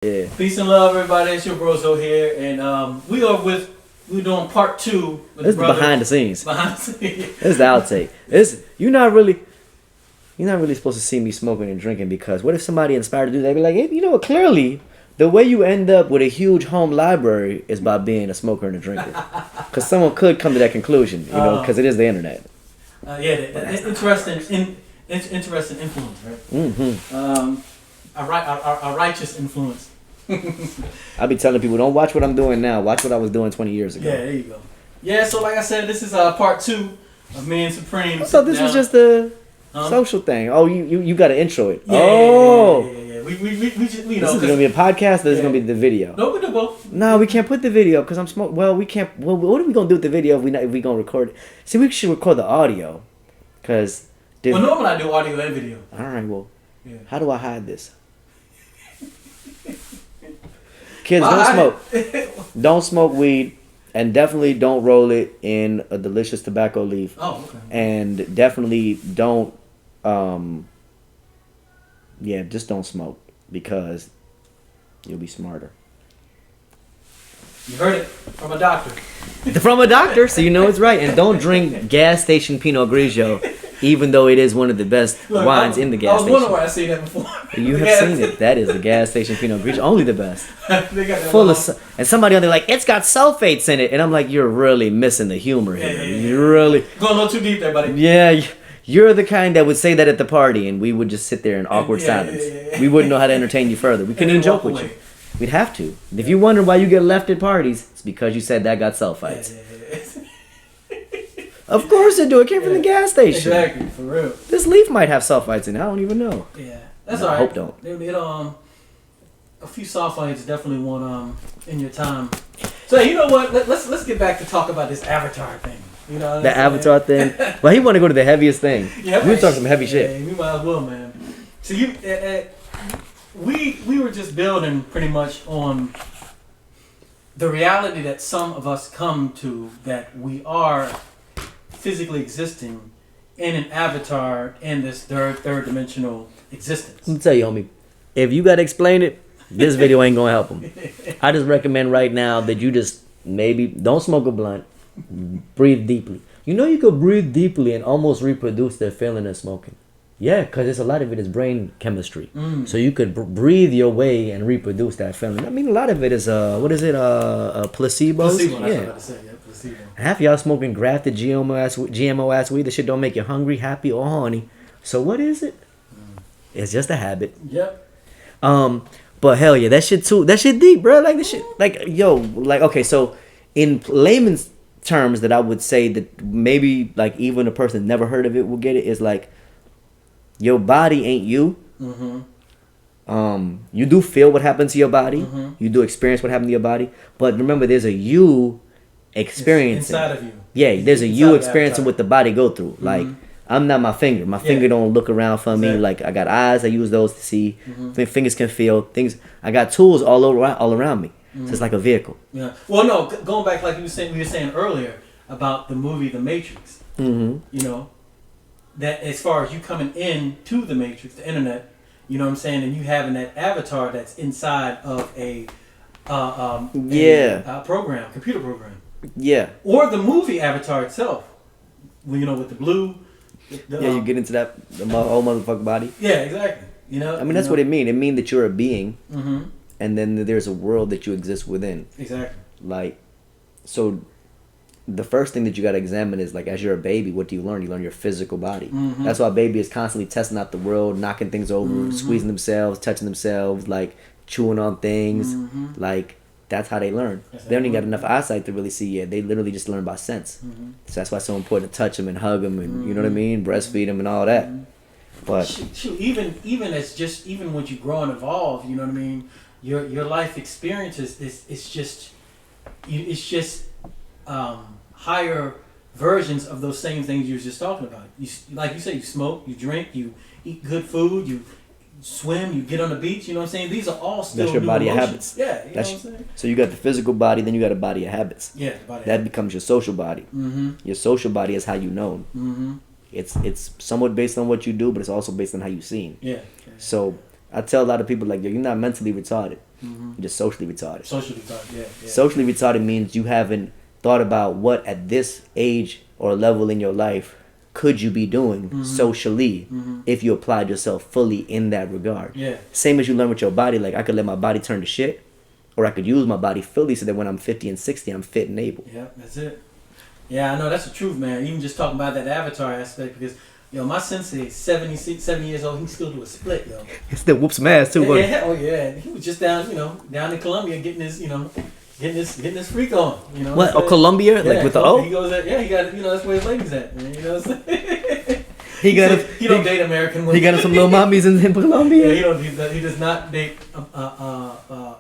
Yeah. Peace and love, everybody. It's your Brozo here, and we're doing part 2. This is behind the scenes. Behind the scenes. This is the outtake. You're not really supposed to see me smoking and drinking, because what if somebody inspired to do that? They'd be like, hey, you know what? Clearly, the way you end up with a huge home library is by being a smoker and a drinker. Because someone could come to that conclusion, because it is the internet. Interesting influence, right? Mm-hmm. A righteous influence. I be telling people, don't watch what I'm doing now. Watch what I was doing 20 years ago. Yeah, there you go. Yeah, so like I said, this is part 2 of Me and Supreme. I thought this was just a social thing. Oh, you got to intro it. Yeah, oh. Yeah. We just, this is going to be a podcast, or this is going to be the video? No, we do both. No, we can't put the video because I'm smoking. Well, we can't. Well, what are we going to do with the video if we going to record it? See, we should record the audio. Because... Well, normally I do audio and video. All right, well, how do I hide this? Kids, don't smoke. Don't smoke weed, and definitely don't roll it in a delicious tobacco leaf. Oh, okay. And definitely don't, just don't smoke, because you'll be smarter. You heard it from a doctor. From a doctor, so you know it's right. And don't drink gas station Pinot Grigio, even though it is one of the best wines in the gas station. I was wondering why I seen that before. You have seen it. That is the gas station Pinot Grigio. Only the best. They got full of... And somebody on there like, it's got sulfates in it. And I'm like, you're really missing the humor here. Yeah. You're really... Going a little too deep there, buddy. Yeah, you're the kind that would say that at the party, and we would just sit there in awkward silence. We wouldn't know how to entertain you further. We couldn't even joke with you. We'd have to. If you wonder why you get left at parties, it's because you said that got sulfites. Of course it do. It came from the gas station. Exactly, for real. This leaf might have sulfites in it. I don't even know. Yeah, that's alright. I hope don't. A few sulfites definitely want in your time. So you know what? Let's get back to talk about this Avatar thing. You know the Avatar thing. Well, he want to go to the heaviest thing. Yeah, we talking some heavy shit. We might as well, man. So we were just building pretty much on the reality that some of us come to, that we are physically existing in an avatar in this third dimensional existence. Let me tell you, homie, if you gotta explain it, this video ain't gonna help him. I just recommend right now that you just maybe don't smoke a blunt, breathe deeply. You know, you could breathe deeply and almost reproduce the feeling of smoking. Yeah, because a lot of it is brain chemistry. So you could breathe your way and reproduce that feeling. I mean, a lot of it is, placebos? Placebo, that's yeah. what I was about to say, yeah, placebo. Half y'all smoking grafted GMO-ass weed. The shit don't make you hungry, happy, or horny. So what is it? It's just a habit. Yep. But hell yeah, that shit deep, bro. Like, this shit, okay, so in layman's terms that I would say that maybe, like, even a person never heard of it will get it, is like, your body ain't you. You do feel what happens to your body. You do experience what happened to your body. But remember, there's a you experiencing. Inside of you. Yeah, there's a you experiencing what the body go through. Like, I'm not my finger. My finger don't look around for me. Like, I got eyes. I use those to see. Fingers can feel things. I got tools all around me. So it's like a vehicle. Yeah. Well, no, going back like we were saying earlier about the movie The Matrix. You know, that as far as you coming in to the Matrix, the internet, you know what I'm saying, and you having that avatar that's inside of a program, computer program. Yeah. Or the movie Avatar itself. You know, with the blue. You get into that whole motherfucking body. Yeah, exactly. You know. I mean, that's what it means. It means that you're a being, and then there's a world that you exist within. Exactly. Like, so. The first thing that you got to examine is, like, as you're a baby, what do you learn? You learn your physical body. That's why a baby is constantly testing out the world, knocking things over, squeezing themselves, touching themselves, like, chewing on things. Like, that's how they learn. They don't even got enough eyesight to really see yet. They literally just learn by sense. So that's why it's so important to touch them and hug them and, you know what I mean? Breastfeed them and all that. But shoot, even when you grow and evolve, you know what I mean? Your life experiences it's just higher versions of those same things you were just talking about. You, like you say, you smoke, you drink, you eat good food, you swim, you get on the beach. You know what I'm saying? These are all still that's your new body emotions. of habits. Yeah, you know what I'm saying? So you got the physical body, then you got a body of habits. Yeah, that becomes your social body. Your social body is how you know. It's somewhat based on what you do, but it's also based on how you seen. Yeah. So I tell a lot of people, like, yo, you're not mentally retarded. You're just socially retarded. Socially retarded, yeah. Socially retarded means you haven't thought about what at this age or level in your life could you be doing socially if you applied yourself fully in that regard. Yeah. Same as you learn with your body. Like, I could let my body turn to shit, or I could use my body fully so that when I'm 50 and 60, I'm fit and able. Yeah, that's it. Yeah, I know, that's the truth, man. Even just talking about that avatar aspect, because, yo, my sensei, 70 years old, he still do a split, yo. He still whoops some ass, too. Yeah, oh, yeah. He was just down, down in Colombia getting his, getting his freak on. You know what? Oh, Colombia? Yeah, like with the O? He goes there, yeah, he got, that's where his ladies at, man. You know what I'm saying? He don't date American women. He got some little mommies in Colombia? Yeah, he does not date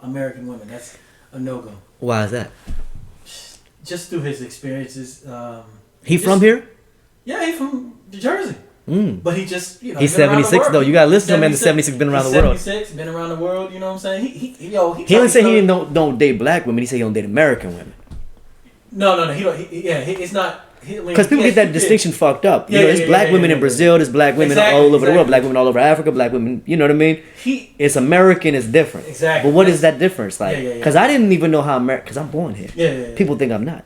American women. That's a no-go. Why is that? Just through his experiences. He from here? Yeah, he from Jersey. But he just, he's 76 though. You gotta listen to him, man. The 76 been around the world. 76, been around the world. You know what I'm saying? He didn't say he don't date black women. He said he don't date American women. No. He don't. It's not. Because people get that distinction fucked up. There's black women in Brazil. There's black women all over the world. Black women all over Africa. Black women. You know what I mean? It's American is different. Exactly. But what is that difference like? Because I didn't even know how American. Because I'm born here. Yeah. People think I'm not.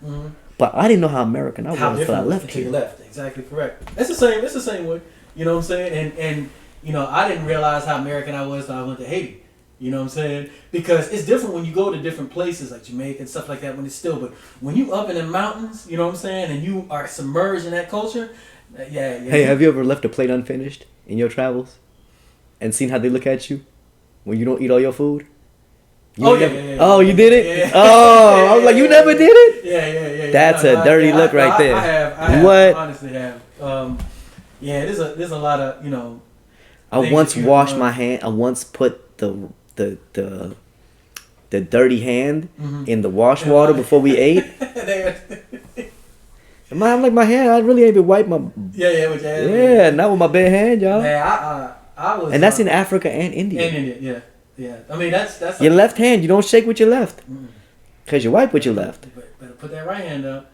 But I didn't know how American I was until I left here. Left. Exactly correct. It's the same. It's the same way. You know what I'm saying? And I didn't realize how American I was until I went to Haiti. You know what I'm saying? Because it's different when you go to different places like Jamaica and stuff like that when it's still. But when you up in the mountains, you know what I'm saying, and you are submerged in that culture, yeah. Hey, have you ever left a plate unfinished in your travels and seen how they look at you when you don't eat all your food? Yeah. Oh, you did it? Yeah. Oh, I was like, you never did it? Yeah. That's a dirty look right there. I have. What? I honestly have. There's a lot of, I once washed my hand. I once put the dirty hand in the wash water before we ate. I'm like, my hand, I really ain't even wipe my... With your hand. Yeah, not with my bare hand, y'all. Man, I was... And that's in Africa and India. And India, yeah. I mean, that's... Your left hand, you don't shake with your left. Because you wipe with your left. Better put that right hand up.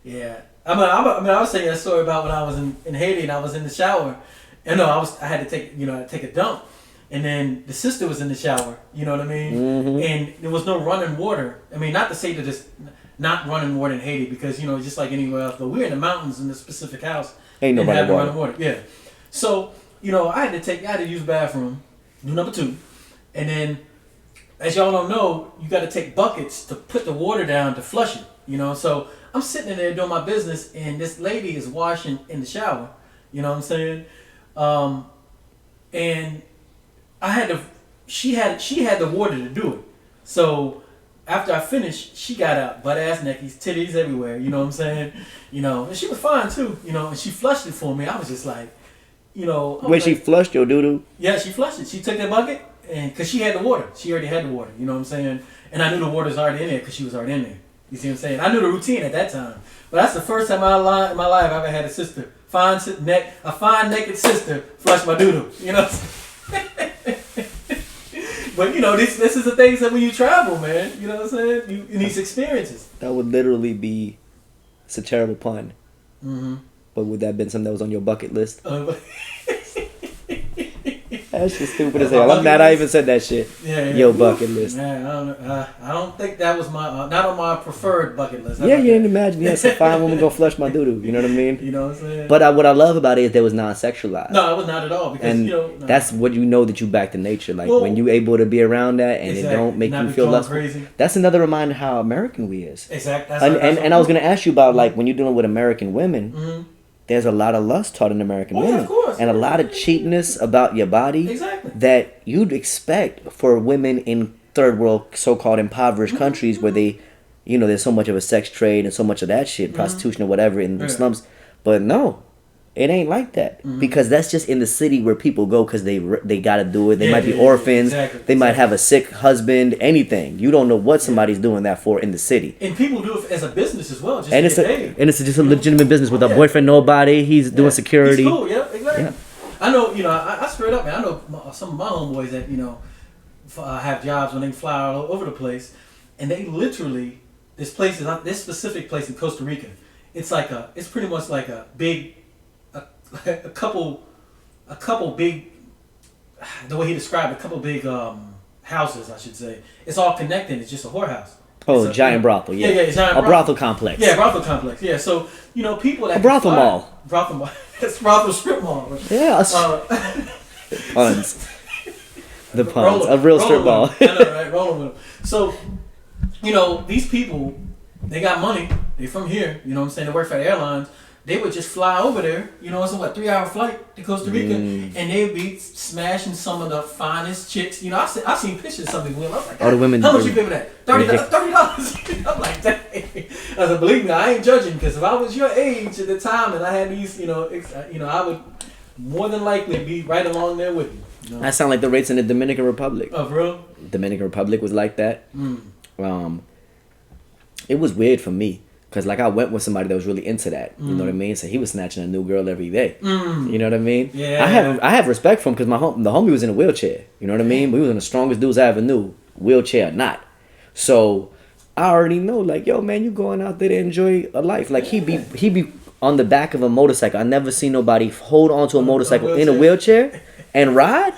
Yeah. I was saying that story about when I was in Haiti and I was in the shower. And I had to take a dump. And then the sister was in the shower, you know what I mean? And there was no running water. I mean, not to say that it's not running water in Haiti because, just like anywhere else, but we're in the mountains in this specific house. Ain't no running water. Yeah. So, I had to use the bathroom, do number 2. And then, as y'all don't know, you got to take buckets to put the water down to flush it, So, I'm sitting in there doing my business and this lady is washing in the shower, you know what I'm saying? And she had the water to do it. So after I finished, she got out, butt ass naked, titties everywhere, you know what I'm saying? And she was fine too, and she flushed it for me. I was just like, she flushed your doo-doo? Yeah, she flushed it. She took that bucket, and because she had the water. She already had the water, you know what I'm saying? And I knew the water was already in there because she was already in there. You see what I'm saying? I knew the routine at that time. But that's the first time in my life I ever had a sister, a fine naked sister, flush my doo-doo, you know what I'm saying? But this is the things that when you travel, man, you know what I'm saying? You these experiences. That would literally be. It's a terrible pun. But would that have been something that was on your bucket list? That's just stupid as hell. I'm mad I even said that shit. Yeah. Your bucket list. Man, I don't think that was my not on my preferred bucket list. You didn't imagine. Yes, a fine woman go flush my doo-doo. You know what I mean? You know what I'm saying? But what I love about it is that it was non-sexualized. No, it was not at all. Because, that's what that you back to nature. Like, when you able to be around that and it don't make you feel less crazy. That's another reminder how American we is. Exactly. And I was going to ask you about, like, when you're dealing with American women, there's a lot of lust taught in American women. Yeah, of course. And a lot of cheapness about your body that you'd expect for women in third world, so-called impoverished countries where they, there's so much of a sex trade and so much of that shit, prostitution or whatever in the slums. But no, it ain't like that. Because that's just in the city where people go because they got to do it. They might be orphans. They might have a sick husband, anything. You don't know what somebody's doing that for in the city. And people do it as a business as well. It's just a legitimate business with a boyfriend, nobody. He's doing security. He's cool, exactly. Yeah. I know, I straight up, man, I know some of my homeboys that, have jobs when they fly all over the place. And they literally, this specific place in Costa Rica, it's pretty much like a big, a couple big, the way he described it, a couple big houses, I should say. It's all connected. It's just a whorehouse. Oh, giant brothel. Yeah, yeah, giant brothel complex. Yeah, brothel complex. Yeah, so people that a brothel mall. Brothel mall. It's brothel strip mall. Right? Yeah. Puns. The puns. A real strip mall. I know, right? Rolling with them. So, these people, they got money. They from here. You know what I'm saying? They work for the airlines. They would just fly over there. It's a 3-hour flight to Costa Rica, and they'd be smashing some of the finest chicks. I seen pictures of some people. I was like, all the women. How much you pay for that? $30. I'm like, dang. I said, believe me, I ain't judging, because if I was your age at the time and I had these, I would more than likely be right along there with you. That sound like the rates in the Dominican Republic. Oh, for real? Dominican Republic was like that. It was weird for me. Because, I went with somebody that was really into that. You know what I mean? So, he was snatching a new girl every day. You know what I mean? Yeah. I have respect for him because the homie was in a wheelchair. You know what I mean? But he was one of the strongest dudes I ever knew. Wheelchair or not. So, I already know, yo, man, you going out there to enjoy a life. He be on the back of a motorcycle. I never seen nobody hold on to a motorcycle in a wheelchair and ride.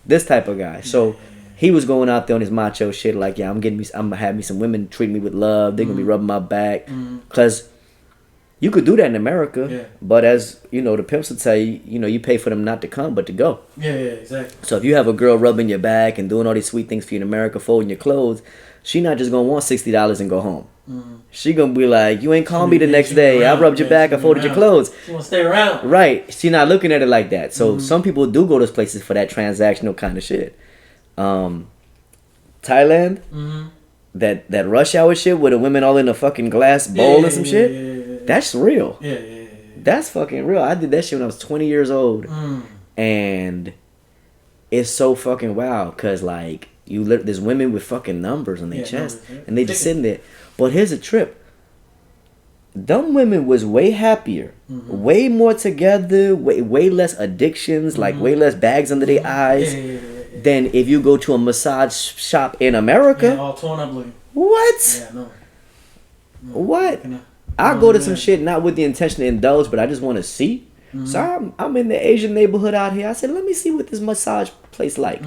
This type of guy. So, he was going out there on his macho shit, I'm gonna have me some women treat me with love. They're gonna be rubbing my back, cause you could do that in America. Yeah. But as the pimps will tell you, you pay for them not to come, but to go. Yeah, exactly. So if you have a girl rubbing your back and doing all these sweet things for you in America, folding your clothes, she not just gonna want $60 and go home. She gonna be like, you ain't call me the next day. I rubbed your back, I folded your clothes. She wanna stay around. Right. She not looking at it like that. So some people do go to those places for that transactional kind of shit. Thailand, that rush hour shit with the women all in a fucking glass bowl and some shit. Yeah. That's real. Yeah. That's fucking real. I did that shit when I was 20 years old, and it's so fucking wild because there's women with fucking numbers on their chest, and they just sitting there. But here's a trip. Them women was way happier, way more together, way less addictions, way less bags under their eyes. Than if you go to a massage shop in America. Yeah, all torn up looking. What? Yeah, no. What? I go to some shit not with the intention to indulge, but I just want to see. So I'm in the Asian neighborhood out here. I said, let me see what this massage place like.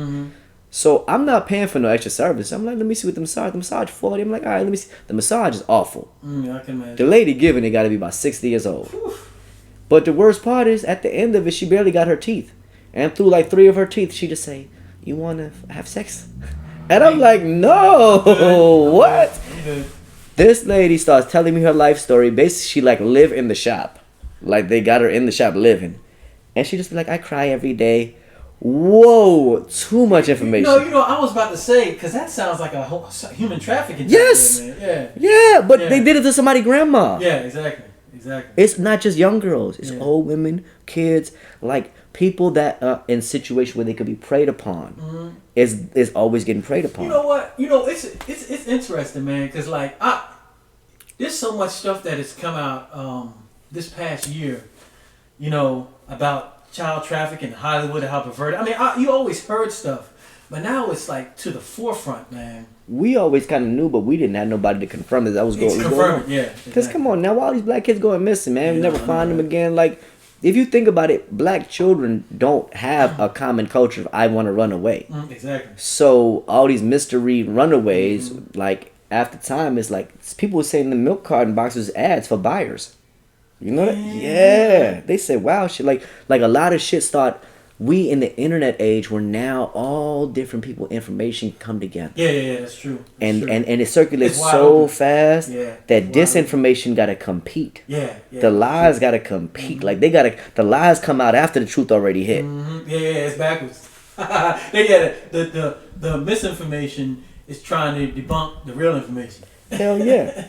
So I'm not paying for no extra service. I'm like, let me see what the massage 40. I'm like, all right, let me see. The massage is awful. Yeah, I can imagine. The lady giving it got to be about 60 years old. But the worst part is, at the end of it, she barely got her teeth. And through 3 of her teeth, she just say, you want to have sex? And I'm like, no, what? This lady starts telling me her life story. Basically, she live in the shop. They got her in the shop living. And she just be like, I cry every day. Whoa, too much information. I was about to say, because that sounds like a human trafficking. Yes. There, yeah, but they did it to somebody's grandma. Yeah, exactly. It's not just young girls. It's old women, kids, people that are in situations where they could be preyed upon. Is always getting preyed upon. You know what? It's interesting, man, because there's so much stuff that has come out this past year, about child trafficking in Hollywood and how perverted. I mean, you always heard stuff, but now it's to the forefront, man. We always kind of knew, but we didn't have nobody to confirm that was going on. Yeah. Because come on, now all these black kids going missing, man. We never find them again. If you think about it, black children don't have a common culture of I want to run away. Exactly. So all these mystery runaways, after time, it's people saying the milk carton boxes ads for buyers. You know that? Yeah. They say, wow, shit. A lot of shit start. We in the internet age, where now all different people information come together. Yeah, that's true. And it circulates so fast that disinformation gotta compete. Yeah. The lies gotta compete. The lies come out after the truth already hit. Yeah, it's backwards. The misinformation is trying to debunk the real information. Hell yeah.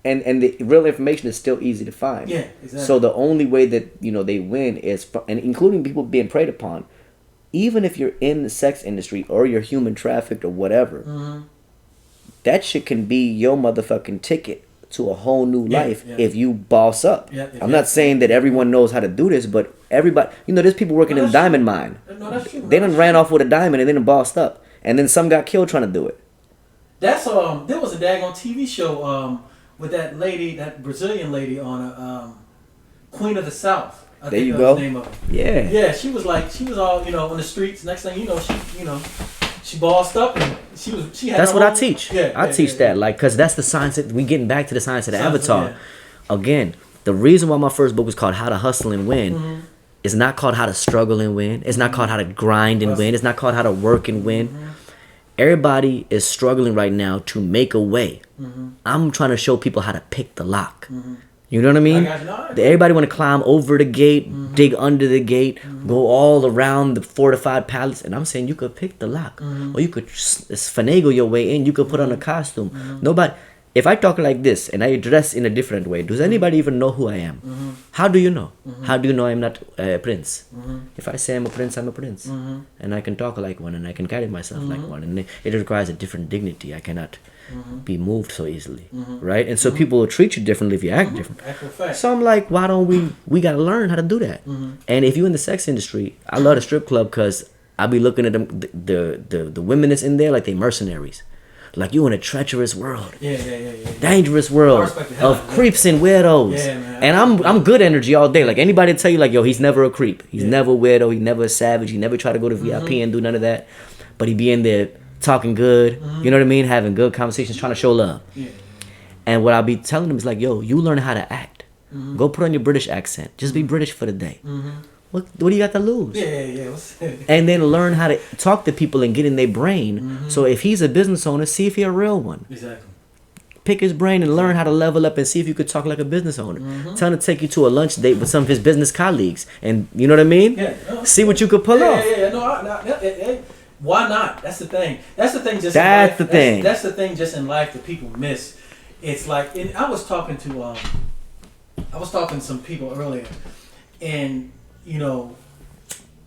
And the real information is still easy to find. Yeah, exactly. So the only way that they win is, and including people being preyed upon, even if you're in the sex industry or you're human trafficked or whatever, that shit can be your motherfucking ticket to a whole new life if you boss up. I'm not saying that everyone knows how to do this, but everybody, there's people working in the diamond mine. No, that's true. They done ran off with a diamond and then bossed up, and then some got killed trying to do it. That's there was a daggone TV show with that lady, that Brazilian lady on Queen of the South. There you go. The name of it. Yeah. Yeah, she was all, on the streets. Next thing you know, she bossed up and she had. That's what I teach. Yeah, I teach that, like, because that's the science. We getting back to the science of the avatar. Yeah. Again, the reason why my first book was called How to Hustle and Win is not called How to Struggle and Win. It's not called How to Grind and Win. It's not called How to Work and Win. Everybody is struggling right now to make a way. I'm trying to show people how to pick the lock. You know what I mean? Everybody want to climb over the gate, dig under the gate, go all around the fortified palace. And I'm saying you could pick the lock. Or you could finagle your way in. You could put on a costume. Nobody... If I talk like this and I dress in a different way, does anybody even know who I am? How do you know? How do you know I'm not a prince? If I say I'm a prince, I'm a prince. And I can talk like one and I can carry myself like one. And it requires a different dignity. I cannot be moved so easily. Right? And so people will treat you differently if you act different. So I'm like, why don't we got to learn how to do that. And if you're in the sex industry, I love the strip club because I be looking at them, the women that's in there like they mercenaries. Like you in a treacherous world, dangerous world of creeps and weirdos. And I'm good energy all day. Like anybody tell you like, yo, he's never a creep. He's never a weirdo. He's never a savage. He never try to go to VIP and do none of that. But he be in there talking good. You know what I mean? Having good conversations, trying to show love. And what I'll be telling them is like, yo, you learn how to act. Go put on your British accent. Just be British for the day. What do you got to lose? And then learn how to talk to people and get in their brain. So if he's a business owner, see if he's a real one. Pick his brain and learn how to level up and see if you could talk like a business owner. Tell him to take you to a lunch date with some of his business colleagues. And you know what I mean? See what you could pull off. Why not? That's the thing. That's the thing. That's the thing just in life that people miss. It's like, and I was talking to some people earlier, and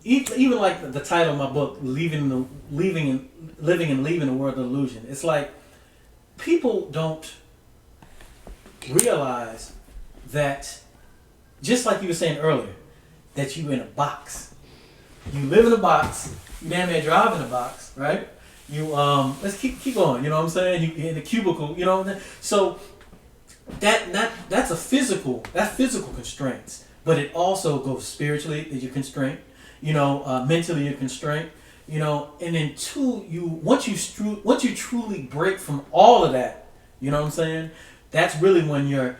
even like the title of my book, living and leaving the world of illusion. It's like people don't realize that, just like you were saying earlier, that you in a box. You live in a box. You damn near drive in a box, right? You let's keep going. You know what I'm saying? You in a cubicle. You know, so that's physical constraints. But it also goes spiritually that you're constrained, mentally you're constrained, and then once you truly break from all of that, you know what I'm saying? That's really when you're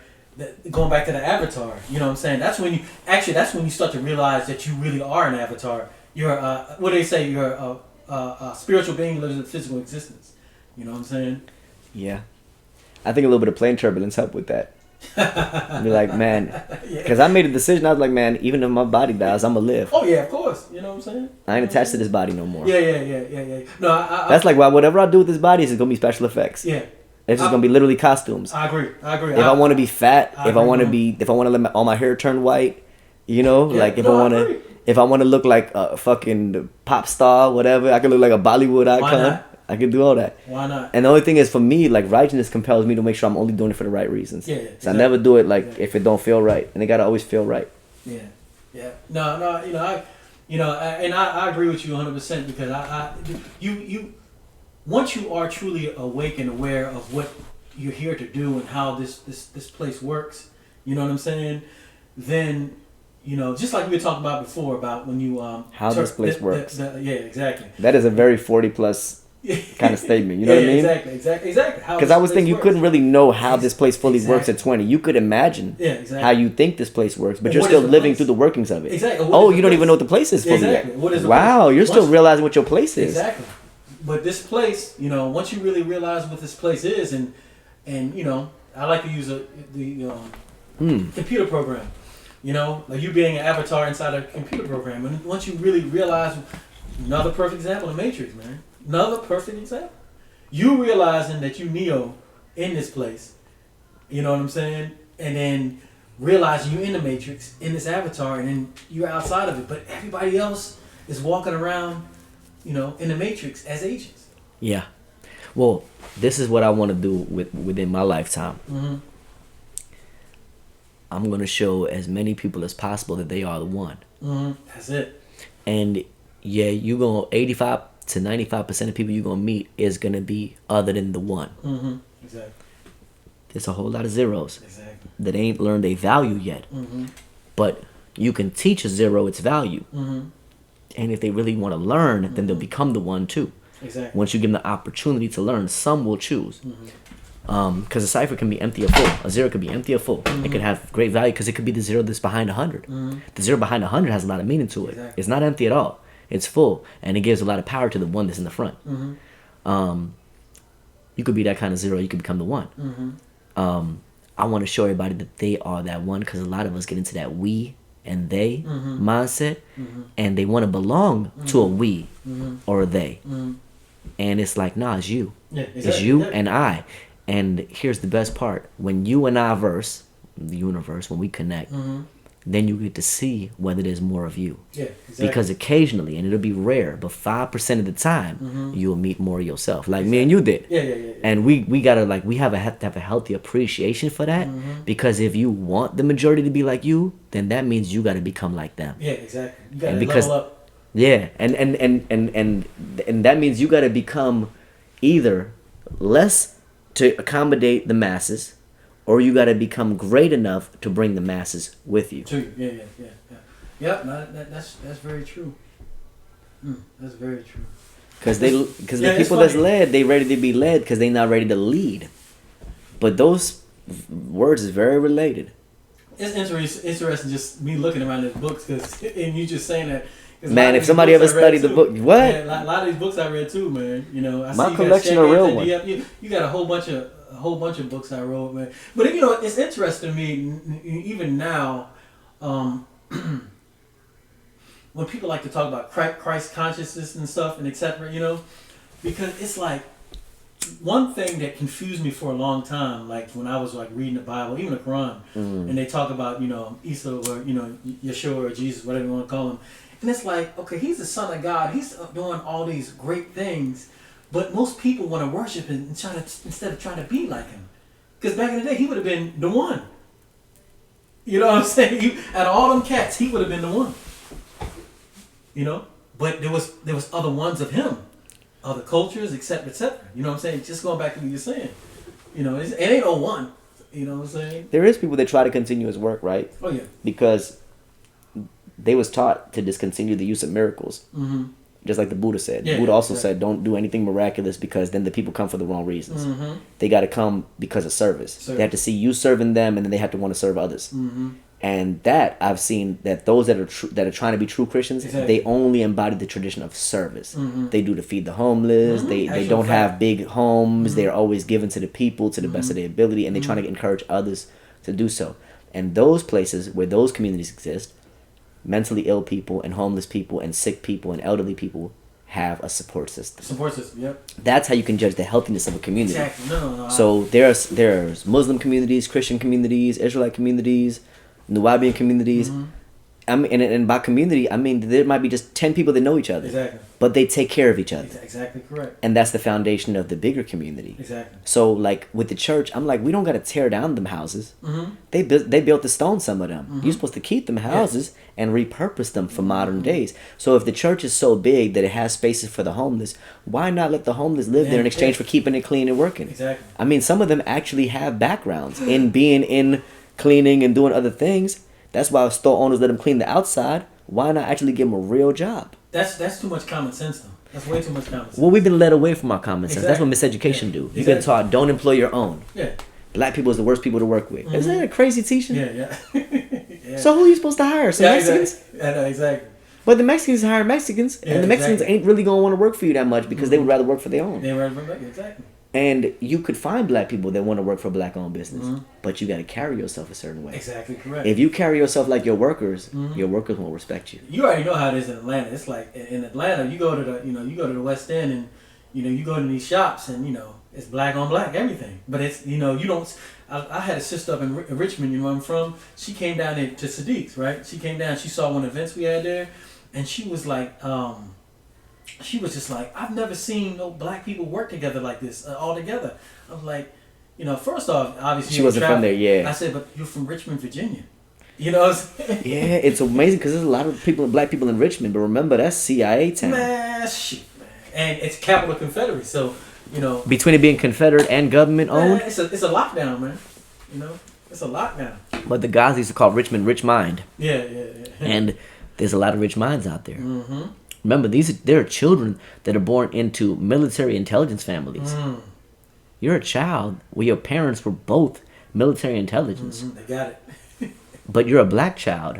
going back to the avatar. You know what I'm saying? That's when you start to realize that you really are an avatar. You're what do they say? You're a spiritual being who lives in physical existence. You know what I'm saying? Yeah, I think a little bit of plane turbulence helped with that. Be like, man, because I made a decision. I was like, man, even if my body dies, I'm gonna live. Oh yeah, of course. You know what I'm saying? I ain't attached to this body no more. Yeah. No, that's like why whatever I do with this body is gonna be special effects. Yeah, it's just gonna be literally costumes. I agree. If I want to be fat, if I want to let all my hair turn white, if I want to look like a fucking pop star, whatever, I can look like a Bollywood icon. I can do all that. Why not? And the only thing is, for me, like, righteousness compels me to make sure I'm only doing it for the right reasons. Yeah. So I never do it if it don't feel right, and it gotta always feel right. Yeah. No. I agree with you 100% because you once you are truly awake and aware of what you're here to do and how this place works, you know what I'm saying? Then, just like we were talking about before about when you how this place works. Yeah, exactly. That is a very 40+ kind of statement. You know what I mean? Exactly. Because I was thinking you couldn't really know how this place fully works at 20. You could imagine how you think this place works, but you're still living through the workings of it. Exactly. You don't even know what the place is fully yet. Wow, you're still realizing what your place is. Exactly. But this place, once you really realize what this place is, and I like to use the computer program. Like you being an avatar inside a computer program, and once you really realize, another perfect example, the Matrix, man. Another perfect example. You realizing that you Neo in this place, you know what I'm saying? And then realizing you in the Matrix, in this avatar, and then you're outside of it. But everybody else is walking around, in the Matrix as agents. Yeah. Well, this is what I want to do within my lifetime. Mm-hmm. I'm going to show as many people as possible that they are the one. Mm-hmm. That's it. And yeah, you're going to 85 to 95% of people you're going to meet is going to be other than the one. Mm-hmm. Exactly. There's a whole lot of zeros exactly. that ain't learned their value yet. Mm-hmm. But You can teach a zero its value. And if they really want to learn, then they'll become the one too. Exactly. Once you give them the opportunity to learn, some will choose. Because a cipher can be empty or full. A zero could be empty or full. It could have great value because it could be the zero that's behind 100. The zero behind 100 has a lot of meaning to it. Exactly. It's not empty at all. It's full. And it gives a lot of power to the one that's in the front. You could be that kind of zero. You could become the one. I want to show everybody that they are that one, because a lot of us get into that we and they mindset, and they want to belong to a we or a they. And it's like, nah, it's you. Yeah, exactly. It's you and I. And here's the best part. When you and I verse, the universe, when we connect, then you get to see whether there's more of you. Yeah, exactly. Because occasionally, and it'll be rare, but 5% of the time, you'll meet more of yourself. Like me and you did. Yeah. And we gotta, like, we have to have a healthy appreciation for that. Because if you want the majority to be like you, then that means you gotta become like them. Yeah, exactly. You gotta level up. Yeah, and that means you gotta become either less to accommodate the masses, or you got to become great enough to bring the masses with you. True. Yeah. Yep. No, that's very true. That's very true. Because the people that's led, they ready to be led because they not ready to lead. But those words is very related. It's interesting just me looking around these books, and you just saying that. Man, if somebody ever studied the book, what? Yeah, a lot of these books I read too, man. You know, I my see collection of real ones. You got a whole bunch of books I wrote, man. But you know, it's interesting to me even now, when people like to talk about Christ consciousness and stuff and etc. You know, because it's like one thing that confused me for a long time, like when I was like reading the Bible, even the Quran, and they talk about Isa or Yeshua or Jesus, whatever you want to call him. And it's like, okay, he's the son of God. He's doing all these great things, but most people want to worship him and instead of trying to be like him. Because back in the day, he would have been the one. You know what I'm saying? Out of all them cats, he would have been the one. You know, but there was other ones of him, other cultures, etc. You know what I'm saying? Just going back to what you're saying. You know, it ain't no one. You know what I'm saying? There is people that try to continue his work, right? Oh yeah. Because they was taught to discontinue the use of miracles. Just like the Buddha said. Yeah, Buddha also said, don't do anything miraculous because then the people come for the wrong reasons. They got to come because of service. They have to see you serving them, and then they have to want to serve others. And that I've seen that those that are trying to be true Christians, they only embody the tradition of service. They do to feed the homeless. They don't have big homes. They're always given to the people to the best of their ability, and they're trying to encourage others to do so. And those places where those communities exist, mentally ill people and homeless people and sick people and elderly people have a support system. Yep. That's how you can judge the healthiness of a community. Exactly. No. So there's Muslim communities, Christian communities, Israelite communities, Nuwaupian communities. I mean, and by community, I mean there might be just 10 people that know each other. Exactly. But they take care of each other. Exactly correct. And that's the foundation of the bigger community. Exactly. So like with the church, I'm like, we don't got to tear down them houses. They built the stone, some of them. You're supposed to keep them houses and repurpose them for modern days. So if the church is so big that it has spaces for the homeless, why not let the homeless live there in exchange for keeping it clean and working? Exactly. I mean, some of them actually have backgrounds in being in cleaning and doing other things. That's why store owners let them clean the outside. Why not actually give them a real job? That's too much common sense, though. That's way too much common sense. Well, we've been led away from our common sense. That's what miseducation do. You've been taught, don't employ your own. Yeah. Black people is the worst people to work with. Isn't that a crazy teaching? Yeah. So who are you supposed to hire? Some Mexicans? Exactly. Yeah, exactly. But the Mexicans hire Mexicans, and the Mexicans ain't really going to want to work for you that much because they would rather work for their own. Exactly. And you could find black people that want to work for black-owned business, but you got to carry yourself a certain way. Exactly correct. If you carry yourself like your workers won't respect you. You already know how it is in Atlanta. It's like in Atlanta, you go to the West End, and you go to these shops, and it's black on black everything. But it's you don't. I had a sister up in Richmond, where I'm from. She came down there to Sadiq's, right? She came down. She saw one of the events we had there, and she was like, she was just like, I've never seen no black people work together like this, all together. I was like, first off, obviously she wasn't from there, yeah. I said, but you're from Richmond, Virginia. You know what I'm saying? Yeah, it's amazing because there's a lot of black people in Richmond, but remember, that's CIA town. Man, shit, man. And it's capital Confederate, so, Between it being Confederate and government owned? It's a lockdown, man. It's a lot now. But the guys used to call Richmond Rich Mind. Yeah. And there's a lot of rich minds out there. Mm-hmm. Remember, there are children that are born into military intelligence families. You're a child where your parents were both military intelligence. They got it. But you're a black child.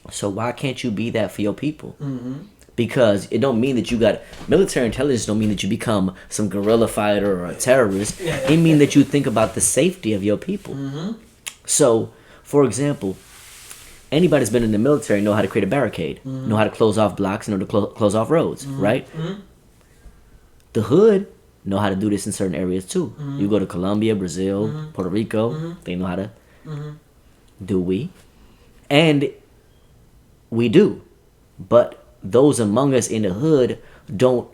So why can't you be that for your people? Because it don't mean that you got military intelligence. Don't mean that you become some guerrilla fighter or a terrorist. It mean that you think about the safety of your people. So, for example, anybody that's been in the military know how to create a barricade, know how to close off blocks, know to close off roads, right? The hood know how to do this in certain areas too. You go to Colombia, Brazil, Puerto Rico, they know how to. Do we? And we do, but those among us in the hood don't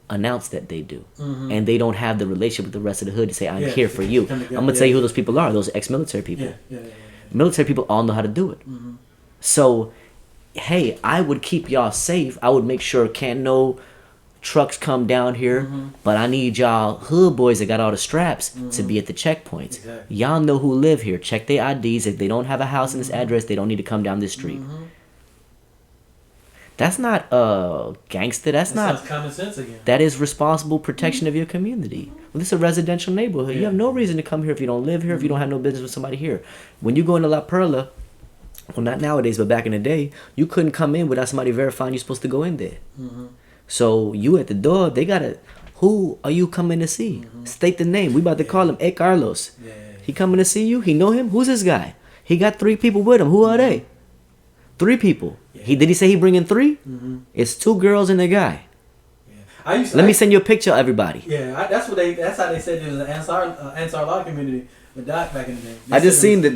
announce that they do, and they don't have the relationship with the rest of the hood to say, I'm here for you. I'm gonna tell you who those people are. Those ex-military people. Military people all know how to do it. So, hey, I would keep y'all safe. I would make sure can't no trucks come down here, but I need y'all hood boys that got all the straps to be at the checkpoints. Y'all know who live here. Check their IDs. If they don't have a house in this address, they don't need to come down this street. That's not gangster. That's not common sense again. That is responsible protection of your community. Well, this is a residential neighborhood. You have no reason to come here if you don't live here, if you don't have no business with somebody here. When you go into La Perla, well, not nowadays, but back in the day, you couldn't come in without somebody verifying you're supposed to go in there. So you at the door, they gotta. Who are you coming to see? State the name. We about to call him Carlos. He coming to see you. He know him. Who's this guy? He got 3 people with him. Who are they? 3 people. Did he say he bringing 3? It's 2 girls and a guy. Let me send you a picture of everybody. That's how they said it was an Ansar law community with Doc back in the day. I just seen that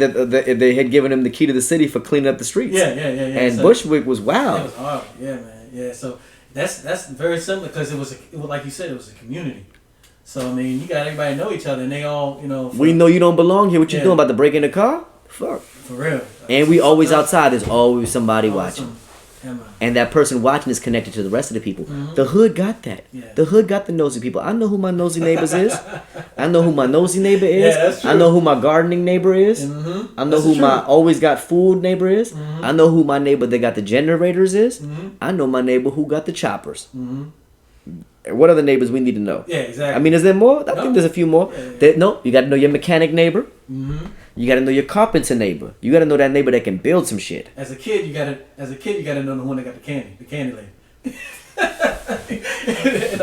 they had given him the key to the city for cleaning up the streets. And so, Bushwick was wild. It was hard. Yeah, man. Yeah, so that's very similar because it was like you said, it was a community. So I mean, you got everybody know each other, and they all we know you don't belong here. What you doing about to break in the car? Fuck. For real. And we always outside. There's always somebody watching. And that person watching is connected to the rest of the people. The hood got that. The hood got the nosy people. I know who my nosy neighbors is. I know who my nosy neighbor is. That's true. I know who my gardening neighbor is. I know who my always got food neighbor is. I know who my neighbor that got the generators is. I know my neighbor who got the choppers. What other neighbors we need to know? Yeah, exactly. I mean, is there more? I think there's a few more. No, you got to know your mechanic neighbor. You got to know your carpenter neighbor. You got to know that neighbor that can build some shit. As a kid, you gotta know the one that got the candy lady.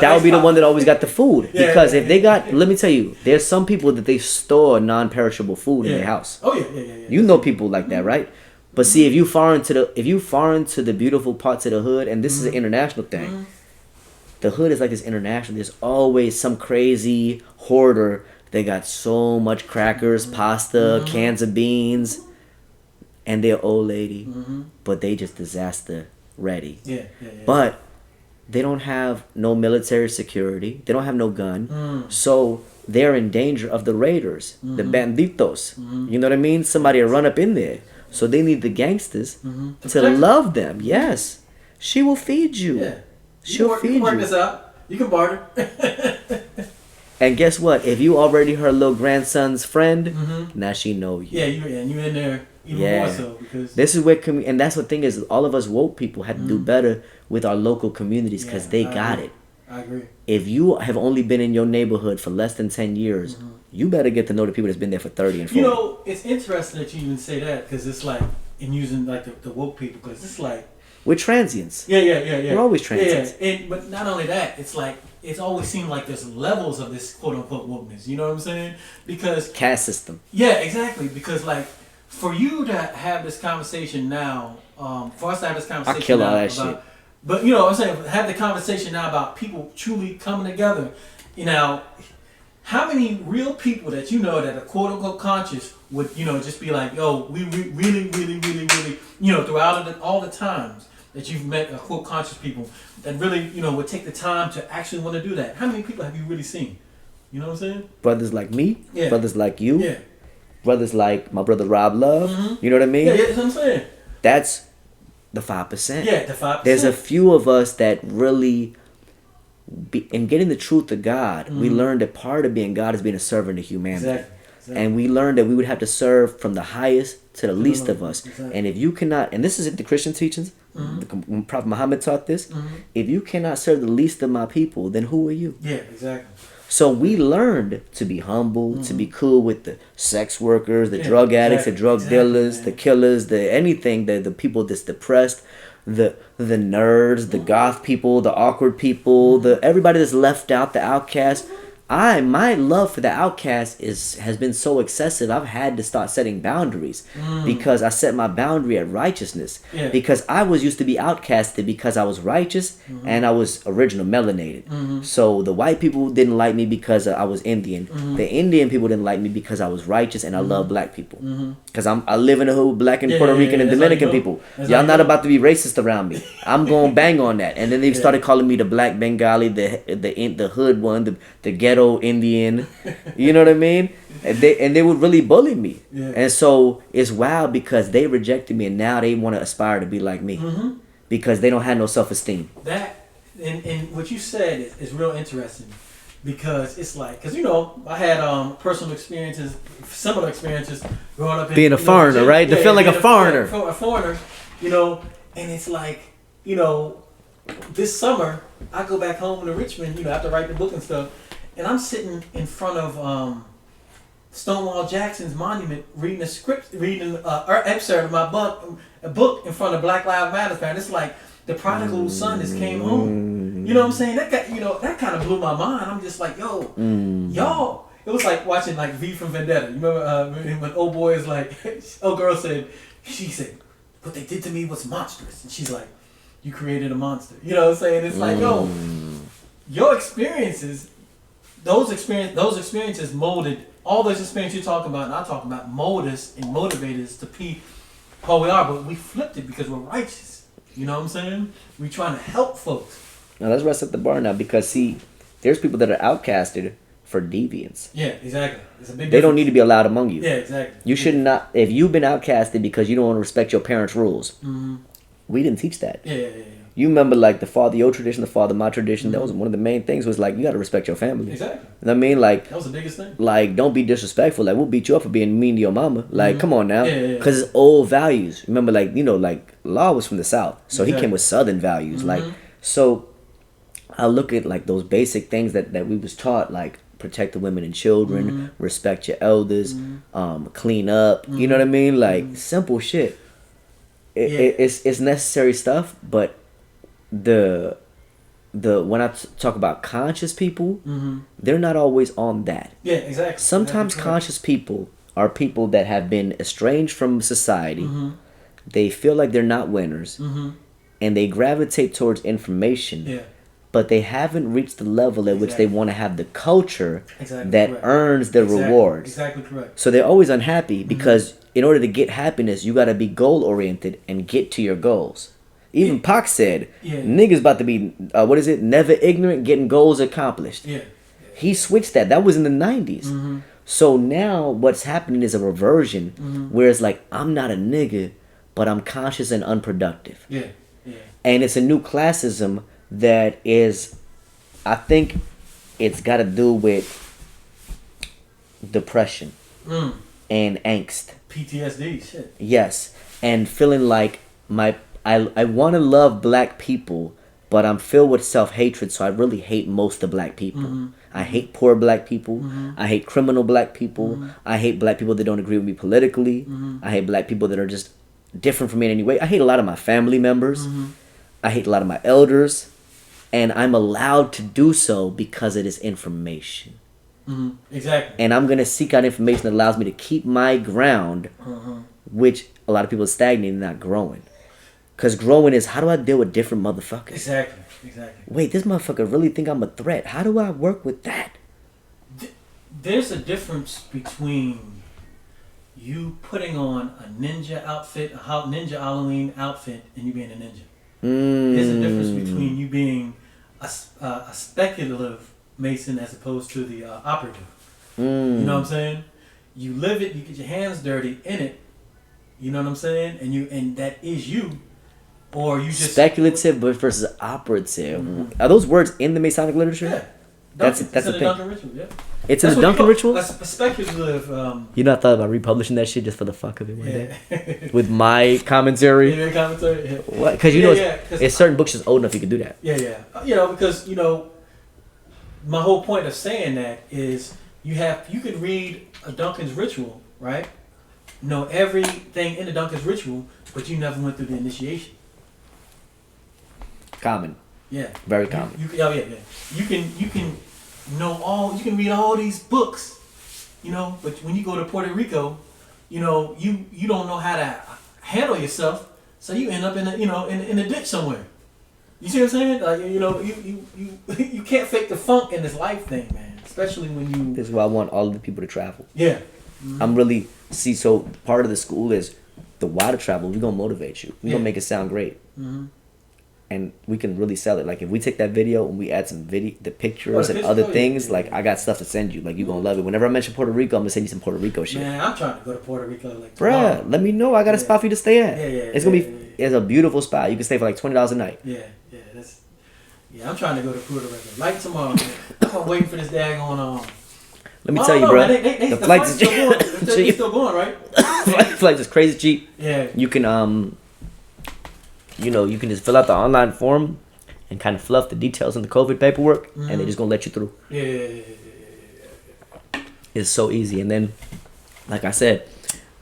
That would be the one that always got the food. Because if they got, let me tell you, there's some people that they store non-perishable food in their house. Oh yeah. You know people like that, right? But see, if you far into the beautiful parts of the hood, and this is an international thing, the hood is like this international. There's always some crazy hoarder. They got so much crackers, pasta, cans of beans, and they're old lady, but they just disaster ready. But they don't have no military security. They don't have no gun. So they're in danger of the raiders, the banditos. You know what I mean? Somebody will run up in there. So they need the gangsters to love them. Yes. She will feed you. She'll feed you. You can work this out. You can barter. And guess what? If you already her little grandson's friend, now she know you. Yeah, you in there even more so because this is where and that's what thing is. All of us woke people have to do better with our local communities because they got it. I agree. If you have only been in your neighborhood for less than 10 years, you better get to know the people that's been there for 30 and 40. You know, it's interesting that you even say that because it's like in using like the woke people because it's like we're transients. Yeah. We're always transients. But not only that, it's like it's always seemed like there's levels of this quote unquote wokeness. You know what I'm saying? Because caste system. Yeah, exactly. Because like for you to have this conversation now, for us to have this conversation, I kill all that about, shit. But you know what I'm saying? Have the conversation now about people truly coming together. You know, how many real people that you know that are quote unquote conscious would just be like, yo, we really, throughout all the times that you've met quote conscious people that really would take the time to actually want to do that. How many people have you really seen? You know what I'm saying? Brothers like me, brothers like you, brothers like my brother Rob Love. You know what I mean? Yeah, that's what I'm saying. That's the 5%. Yeah, the 5%. There's a few of us that really, in getting the truth of God, we learned that part of being God is being a servant to humanity. Exactly. And we learned that we would have to serve from the highest to the least of us. Exactly. And if you cannot, and this is the Christian teachings, the Prophet Muhammad taught this, if you cannot serve the least of my people, then who are you? Yeah, exactly. So we learned to be humble, to be cool with the sex workers, the drug addicts, the drug dealers, the killers, the anything, the people that's depressed, the nerds, the goth people, the awkward people, the everybody that's left out, the outcast. My love for the outcast has been so excessive. I've had to start setting boundaries because I set my boundary at righteousness. Yeah. Because I was used to be outcasted because I was righteous and I was original melanated. So the white people didn't like me because I was Indian. The Indian people didn't like me because I was righteous and I love black people. Because I live in a hood with black and Puerto Rican and Dominican people. Y'all not about to be racist around me. I'm going to bang on that. And then they started calling me the black Bengali, the hood one, the ghetto Indian, you know what I mean? And they would really bully me. And so it's wild because they rejected me and now they want to aspire to be like me because they don't have no self-esteem. That and what you said is real interesting because it's like, because I had personal experiences, similar experiences growing up being a foreigner, right? To feel like a foreigner. A foreigner, and it's like, this summer I go back home to Richmond, after writing the book and stuff. And I'm sitting in front of Stonewall Jackson's monument, reading an excerpt of my book in front of Black Lives Matter. And it's like the prodigal son just came home. You know what I'm saying? That kind of blew my mind. I'm just like, yo, y'all. It was like watching like V from Vendetta. You remember when old boy is like, old girl said, what they did to me was monstrous, and she's like, you created a monster. You know what I'm saying? It's like, yo, your experiences. Those experiences molded all those experiences you're talking about, and I'm talking about, mold us and motivate us to be who we are. But we flipped it because we're righteous. You know what I'm saying? We're trying to help folks. Now let's rest at the bar now because see, there's people that are outcasted for deviance. Yeah, exactly. It's a big difference. They don't need to be allowed among you. Yeah, exactly. You should not. If you've been outcasted because you don't want to respect your parents' rules, we didn't teach that. Yeah. You remember like the father your tradition, the father my tradition. That was one of the main things. Was like you got to respect your family. Exactly. You know what I mean? Like that was the biggest thing. Like don't be disrespectful. Like we'll beat you up for being mean to your mama. Like come on now, because it's old values. Remember, like like Law was from the South, so he came with Southern values. Like so, I look at like those basic things that we was taught, like protect the women and children, respect your elders, clean up. You know what I mean? Like simple shit. It's necessary stuff, but the when I talk about conscious people, they're not always on that. Yeah, exactly. Sometimes conscious people are people that have been estranged from society. They feel like they're not winners, and they gravitate towards information. Yeah. But they haven't reached the level at which they want to have the culture that earns their rewards. Exactly correct. So they're always unhappy because in order to get happiness, you got to be goal oriented and get to your goals. Even Pac said, niggas about to be, never ignorant, getting goals accomplished. Yeah. He switched that. That was in the 90s. So now what's happening is a reversion where it's like, I'm not a nigga, but I'm conscious and unproductive. Yeah. And it's a new classism that is, I think it's got to do with depression and angst. PTSD, shit. Yes. And feeling like I want to love black people, but I'm filled with self-hatred, so I really hate most of black people. I hate poor black people. I hate criminal black people. I hate black people that don't agree with me politically. I hate black people that are just different from me in any way. I hate a lot of my family members. I hate a lot of my elders. And I'm allowed to do so because it is information. Exactly. And I'm going to seek out information that allows me to keep my ground, which a lot of people are stagnating, not growing. Because growing is, how do I deal with different motherfuckers? Exactly. Wait, this motherfucker really think I'm a threat. How do I work with that? There's a difference between you putting on a ninja outfit, a ninja Halloween outfit, and you being a ninja. There's a difference between you being a speculative Mason as opposed to the operative. You know what I'm saying? You live it, you get your hands dirty in it. You know what I'm saying? And that is you. Or you just speculative versus operative. Are those words in the Masonic literature? Yeah. That's the in the thing. Duncan ritual. Yeah. It's in the Duncan ritual. A speculative. You not thought about republishing that shit just for the fuck of it one day Yeah. with my commentary? Yeah, commentary. Yeah. What? Because it's certain books just old enough you can do that. Yeah. Because my whole point of saying that is you can read a Duncan's ritual, right? Know everything in the Duncan's ritual, but you never went through the initiation. Common. Yeah. Very common. Yeah. You can you can read all these books, but when you go to Puerto Rico, you don't know how to handle yourself, so you end up in a ditch somewhere. You see what I'm saying? Like you can't fake the funk in this life thing, man. Especially when you. This is why I want all of the people to travel. Yeah. Mm-hmm. I'm really so part of the school is the why to travel. We're gonna motivate you. We're gonna make it sound great. Mm-hmm. And we can really sell it. Like if we take that video and we add some the pictures and other things, like I got stuff to send you. Like you're gonna love it. Whenever I mention Puerto Rico, I'm gonna send you some Puerto Rico shit. Man, I'm trying to go to Puerto Rico tomorrow. Bruh, let me know. I got a spot for you to stay at. Yeah. It's gonna be it's a beautiful spot. You can stay for like $20 a night. Yeah, I'm trying to go to Puerto Rico. Like tomorrow, man. I'm waiting for this day going on. Let me tell you, bro. The flight's still going. It's still going, right? Flights is crazy cheap. Yeah. You can you can just fill out the online form and kind of fluff the details in the COVID paperwork, and they're just gonna let you through. Yeah. It's so easy. And then, like I said,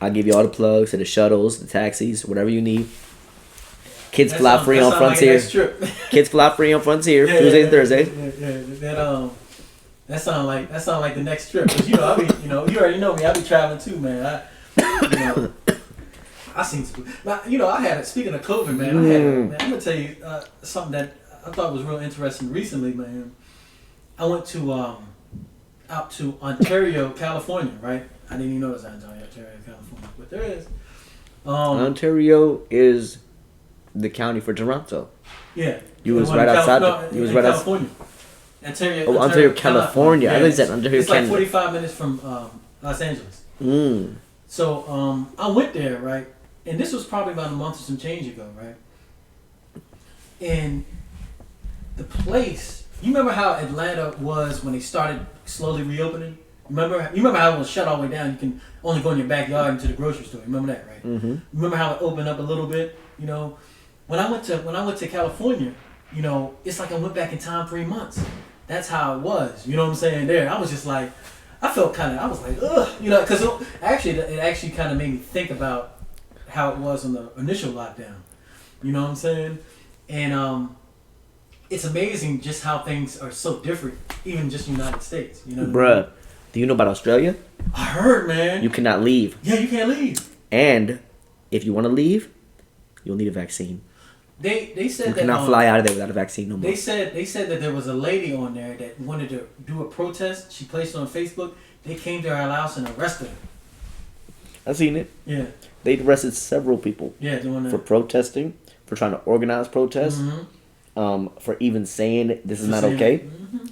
I'll give you all the plugs to the shuttles, the taxis, whatever you need. Kids fly free on Frontier. Kids fly free on Frontier Tuesdays and Thursdays. Yeah. That sound like the next trip. Cause you already know me. I be traveling too, man. I seen some. I had it. Speaking of COVID, man, I'm gonna tell you something that I thought was real interesting recently, man. I went to out to Ontario, California, right? I didn't even know it was Ontario, California, but there is. Ontario is the county for Toronto. Yeah. You was right outside. You was right outside. Ontario, California. I think that Ontario, it's like 45 minutes from Los Angeles. So I went there, right? And this was probably about a month or some change ago, right? And the place, you remember how Atlanta was when they started slowly reopening? You remember how it was shut all the way down? You can only go in your backyard into the grocery store. You remember that, right? Mm-hmm. Remember how it opened up a little bit? When I went to California, it's like I went back in time 3 months. That's how it was. You know what I'm saying? There, I was just like, I was like, ugh, because it actually kind of made me think about how it was on the initial lockdown. You know what I'm saying? And it's amazing just how things are so different, even just United States. You know, bruh. Do you know about Australia? I heard, man. You cannot leave. Yeah, you can't leave. And if you want to leave, you'll need a vaccine. They said you cannot fly out of there without a vaccine no more. They said that there was a lady on there that wanted to do a protest. She placed it on Facebook. They came to her house and arrested her. I've seen it. Yeah. They arrested several people. Yeah, doing that. For protesting, for trying to organize protests, for even saying this is not okay. Mm-hmm.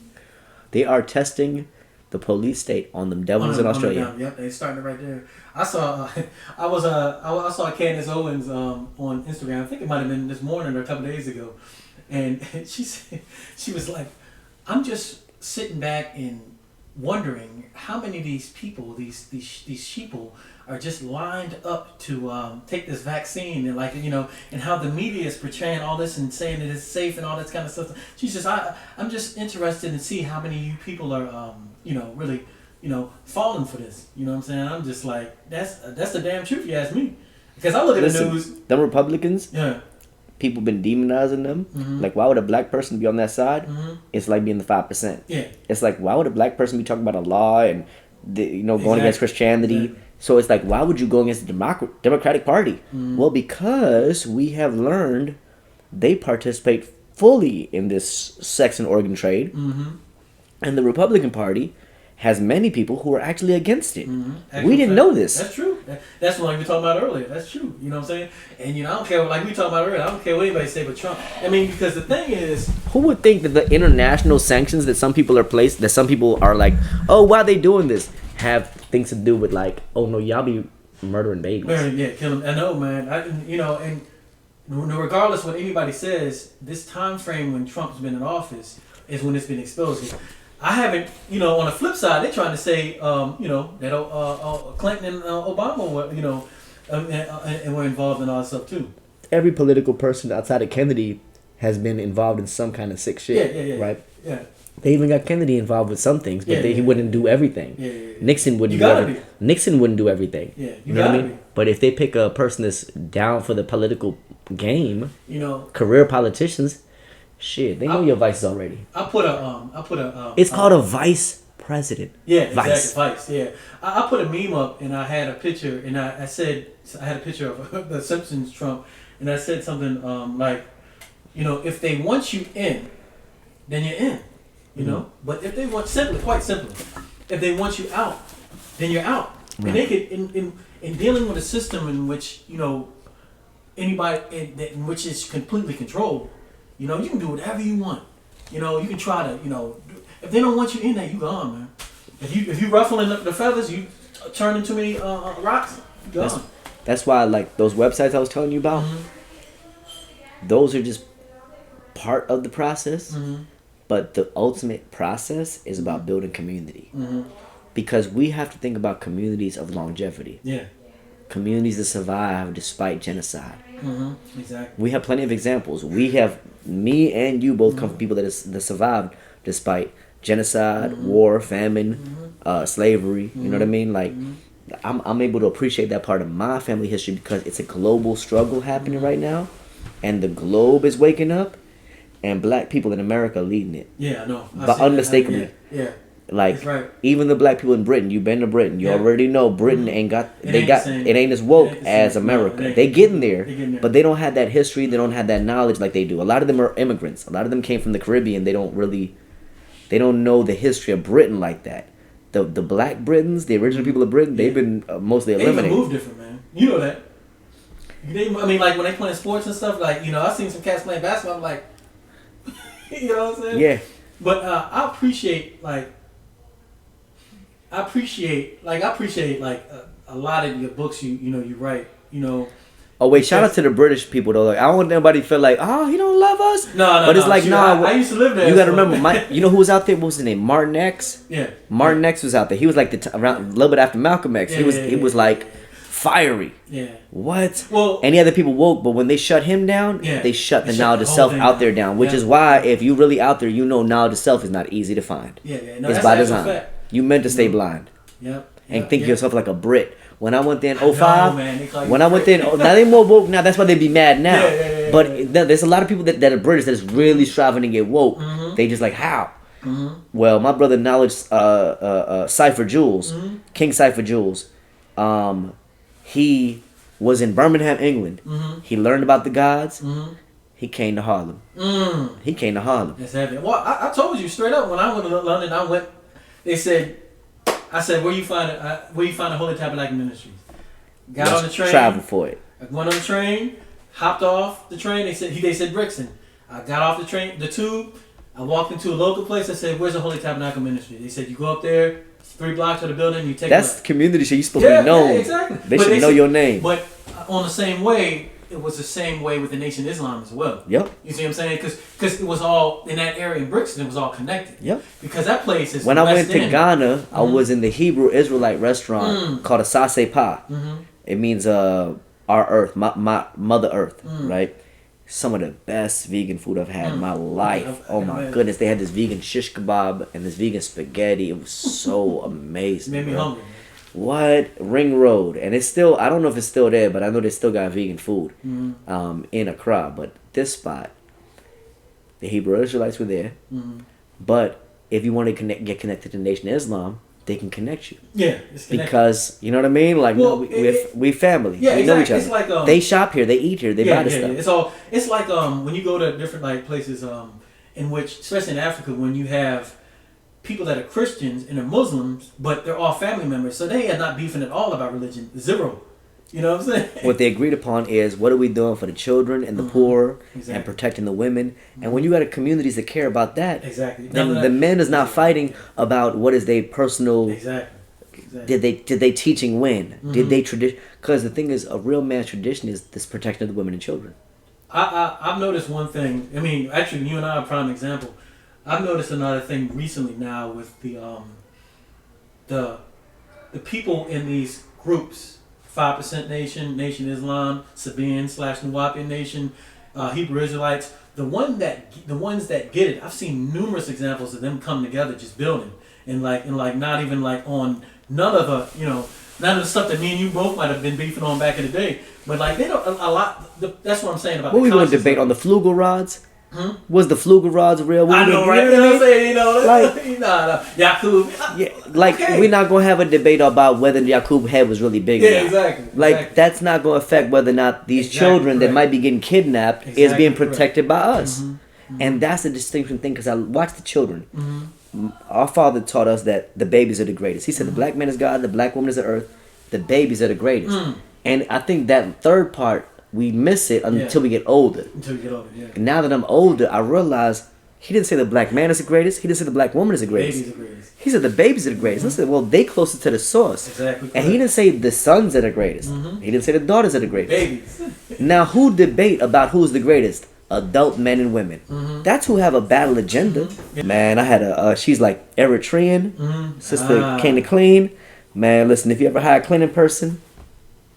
They are testing the police state on them devils in Australia. Yep, they're starting it right there. I saw Candace Owens on Instagram. I think it might have been this morning or a couple days ago, and she was like, "I'm just sitting back and wondering how many of these people, these sheeple, are just lined up to take this vaccine, and and how the media is portraying all this and saying that it's safe and all this kind of stuff." She's just, I'm just interested to see how many of you people are, really, falling for this. You know what I'm saying? I'm just like, that's the damn truth, you ask me. Because I look at the news. Them Republicans, yeah. People been demonizing them. Mm-hmm. Like, why would a black person be on that side? Mm-hmm. It's like being the 5%. Yeah. It's like, why would a black person be talking about a law and, going against Christianity? Exactly. So it's like, why would you go against the Democratic Party? Mm-hmm. Well, because we have learned they participate fully in this sex and organ trade. Mm-hmm. And the Republican Party has many people who are actually against it. Mm-hmm. We didn't know this. That's true. That's what we were talking about earlier. That's true. You know what I'm saying? And I don't care, like we talking about earlier, I don't care what anybody say but Trump. I mean, because the thing is, who would think that the international sanctions that some people are like, oh, why are they doing this, have things to do with like, oh no, y'all be murdering babies. Yeah, kill them. I know, man. And regardless of what anybody says, this time frame when Trump's been in office is when it's been exposed. I haven't, on the flip side, they're trying to say, that Clinton and Obama were, and were involved in all that stuff too. Every political person outside of Kennedy has been involved in some kind of sick shit, right? Yeah. They even got Kennedy involved with some things, but he wouldn't do everything. Yeah. Nixon wouldn't do everything. Nixon wouldn't do everything. Yeah, you know what I mean? But if they pick a person that's down for the political game, career politicians, shit, they know your vices already. It's called a vice president. Yeah, vice. Vice. Yeah, I put a meme up and I had a picture and I said I had a picture of the Simpsons Trump and I said something like, if they want you in, then you're in. But if they want quite simply, if they want you out, then you're out. Right. And they could in dealing with a system in which anybody in which is completely controlled, you can do whatever you want. You can try to if they don't want you in there, you gone, man. If you ruffling the feathers, you turning too many rocks, you gone. That's why like those websites I was telling you about. Mm-hmm. Those are just part of the process. Mm-hmm. But the ultimate process is about building community. Mm-hmm. Because we have to think about communities of longevity. Yeah. Communities that survive despite genocide. Mm-hmm. Exactly. We have plenty of examples. We have, me and you both come from people that survived despite genocide, war, famine, slavery. You know what I mean? Like, I'm able to appreciate that part of my family history because it's a global struggle happening right now. And the globe is waking up. And black people in America are leading it. Yeah, I know. But unmistakably. Yeah. Like, right. Even the black people in Britain, you've been to Britain, you already know Britain ain't as woke as America. They getting there, but they don't have that history, they don't have that knowledge like they do. A lot of them are immigrants. A lot of them came from the Caribbean. They don't know the history of Britain like that. The black Britons, the original people of Britain, they've been mostly eliminated. They move different, man. You know that. Like when they playing sports and stuff, like, I've seen some cats playing basketball, I'm like, you know what I'm saying? Yeah. But I appreciate a lot of your books you write, Oh wait, shout out to the British people though. Like, I don't want anybody to feel like, oh, he don't love us. No. But it's like, I used to live there. You gotta remember, you know who was out there? What was his name? Martin X. Yeah. Martin X was out there. He was like around a little bit after Malcolm X. He was like fiery. Yeah. What? Well, any other people woke, but when they shut him down, they shut the knowledge of self out there down. Which is why, if you really out there, knowledge of self is not easy to find. Yeah. No, it's by design. You meant to stay blind. Yep. And think of yourself like a Brit. When I went there in 05, when I went there, now they more woke now. That's why they be mad now. But there's a lot of people that are British that is really striving to get woke. Mm-hmm. They just like, how? Mm-hmm. Well, my brother Knowledge, Cypher Jules, King Cypher Jules, he was in Birmingham, England. Mm-hmm. He learned about the gods. Mm-hmm. He came to Harlem. He came to Harlem. That's heavy. Well, I told you straight up when I went to London. I said, where you find the Holy Tabernacle Ministries? Got on the train. Travel for it. I went on the train, hopped off the train. They said Brixton. I got off the train, the tube. I walked into a local place. I said, where's the Holy Tabernacle Ministry? They said, you go up there. 3 blocks of the building, you take that's community shit. You supposed to be known. Yeah, exactly. They should know your name. But on the same way, it was the same way with the Nation of Islam as well. Yep. You see what I'm saying? Because it was all in that area in Brixton. It was all connected. Yep. Because that place is. When I went to Ghana, I was in the Hebrew Israelite restaurant called a Sase Pa. Mm-hmm. It means our earth, my Mother Earth, right? Some of the best vegan food I've had in my life. Oh my goodness. They had this vegan shish kebab and this vegan spaghetti. It was so amazing. Made me hungry. What? Ring Road. And it's still, I don't know if it's still there, but I know they still got vegan food in Accra. But this spot, the Hebrew Israelites were there. Mm-hmm. But if you want to get connected to the Nation of Islam, they can connect you. Yeah, it's connected. Because, you know what I mean? Like, well, we family. Yeah, we know each other. It's like, they shop here, they eat here, they buy the stuff. It's like when you go to different like places in which, especially in Africa, when you have people that are Christians and are Muslims, but they're all family members, so they are not beefing at all about religion. Zero. You know what I'm saying? What they agreed upon is, what are we doing for the children and the poor and protecting the women? And when you got communities that care about that, then the men is not fighting about what is their personal. Did they teaching win? Did they tradition? Because the thing is, a real man's tradition is this protection of the women and children. I've noticed one thing. I mean, actually, you and I are a prime example. I've noticed another thing recently now with the people in these groups, 5% Nation, Nation Islam, Sabeeans / Nuwaupian Nation, Hebrew Israelites, the ones that get it. I've seen numerous examples of them come together, just building, and not even like on none of the stuff that me and you both might have been beefing on back in the day. But like they don't a lot. That's what I'm saying about. What the we want to debate on the flugel rods? Was the flugel rods real? I know, right? You know what I'm saying? Like, nah, Yakub. Yeah, like we're not gonna have a debate about whether Yakub's head was really big. Yeah, or not. exactly. Like that's not gonna affect whether or not these children that might be getting kidnapped is being protected by us. And that's the distinction thing, because I watch the children. Our father taught us that the babies are the greatest. He said the black man is God, the black woman is the earth, the babies are the greatest. And I think that third part, we miss it until we get older. Until we get older, yeah. And now that I'm older, I realize he didn't say the black man is the greatest. He didn't say the black woman is the greatest. Babies are the greatest. He said the babies are the greatest. I said, well, they closer to the source. Exactly. And he didn't say the sons are the greatest. He didn't say the daughters are the greatest. Babies. Now, who debate about who's the greatest? Adult men and women. That's who have a battle agenda. Man, I had she's like Eritrean. Sister came to clean. Man, listen, if you ever hire a cleaning person,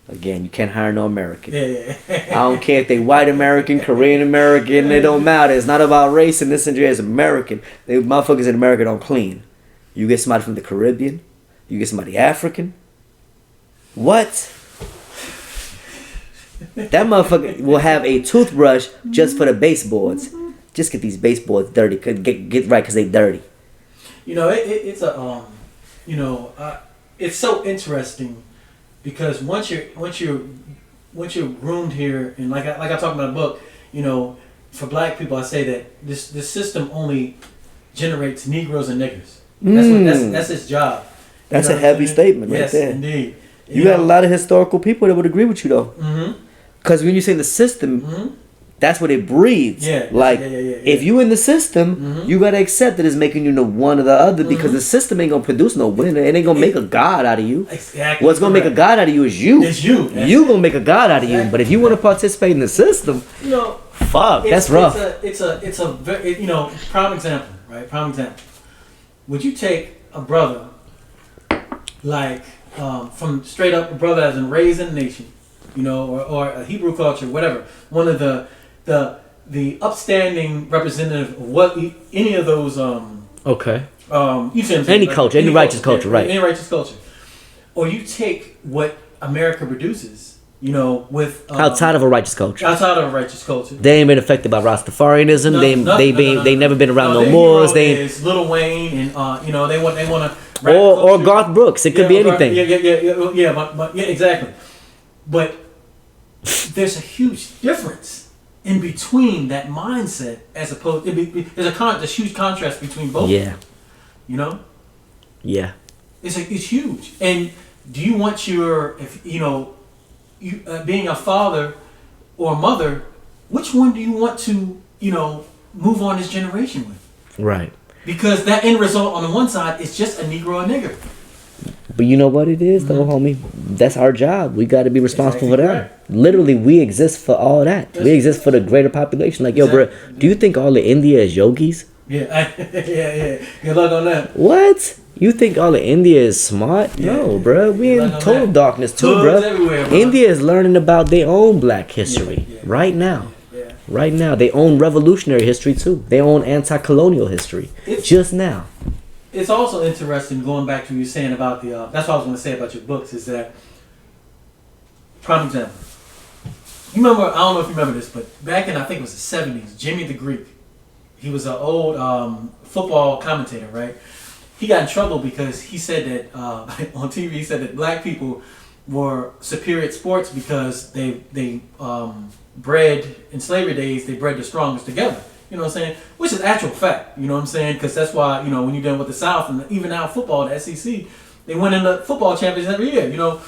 again, you can't hire no American. Yeah. I don't care if they white American, Korean American, it don't matter. It's not about race in this country. It's American. They motherfuckers in America don't clean. You get somebody from the Caribbean, you get somebody African. What? That motherfucker will have a toothbrush just for the baseboards. Just get these baseboards dirty. Get right, because they dirty. You know, it's a it's so interesting, because once you're groomed here, and like I talk about in the book, you know, for black people, I say that this system only generates Negroes and niggers. That's its job. That's a heavy statement right there. Yes, indeed. You got a lot of historical people that would agree with you though. Because when you say the system, that's what it breeds. Yeah. Like, Yeah. if you in the system, you gotta accept that it's making you the one or the other, because the system ain't gonna produce no winner. It ain't gonna make a god out of you. Exactly. What's gonna make a god out of you is you. It's you. You gonna make a god out of you. But if you want to participate in the system, fuck, that's rough. It's a very, prime example, right? Prime example. Would you take a brother like from straight up a brother as in raised in the nation, or a Hebrew culture, whatever, one of the upstanding representative of what any of those you see any culture, any righteous culture, right? Any righteous culture, or you take what America produces, with outside of a righteous culture. Outside of a righteous culture, they ain't been affected by Rastafarianism. They never been around no Moors. They is Lil Wayne, and they want to or Garth Brooks. It could be anything. But exactly. But there's a huge difference in between that mindset, as opposed there's a huge contrast between both. Yeah. Yeah. It's huge. And do you want being a father or a mother, which one do you want to move on this generation with? Right. Because that end result on the one side is just a Negro and nigger. But you know what it is, though, homie? That's our job. We got to be responsible for that. Right. Literally, we exist for all that. We exist for the greater population. Like, yo, bro, do you think all of India is yogis? Yeah. Good luck on that. What? You think all of India is smart? Yeah. No, bro. We in total darkness too, bro. India is learning about their own black history right now. Yeah. Right now. They own revolutionary history too. They own anti-colonial history just now. It's also interesting, going back to what you were saying about that's what I was going to say about your books, is that, prime example. You remember, I don't know if you remember this, but back in, I think it was the 70s, Jimmy the Greek, he was an old football commentator, right? He got in trouble because he said that, on TV, he said that black people were superior at sports because they bred, in slavery days, they bred the strongest together. You know what I'm saying? Which is actual fact. You know what I'm saying? Because that's why, when you're done with the South, and even now football, the SEC, they win in the football championships every year,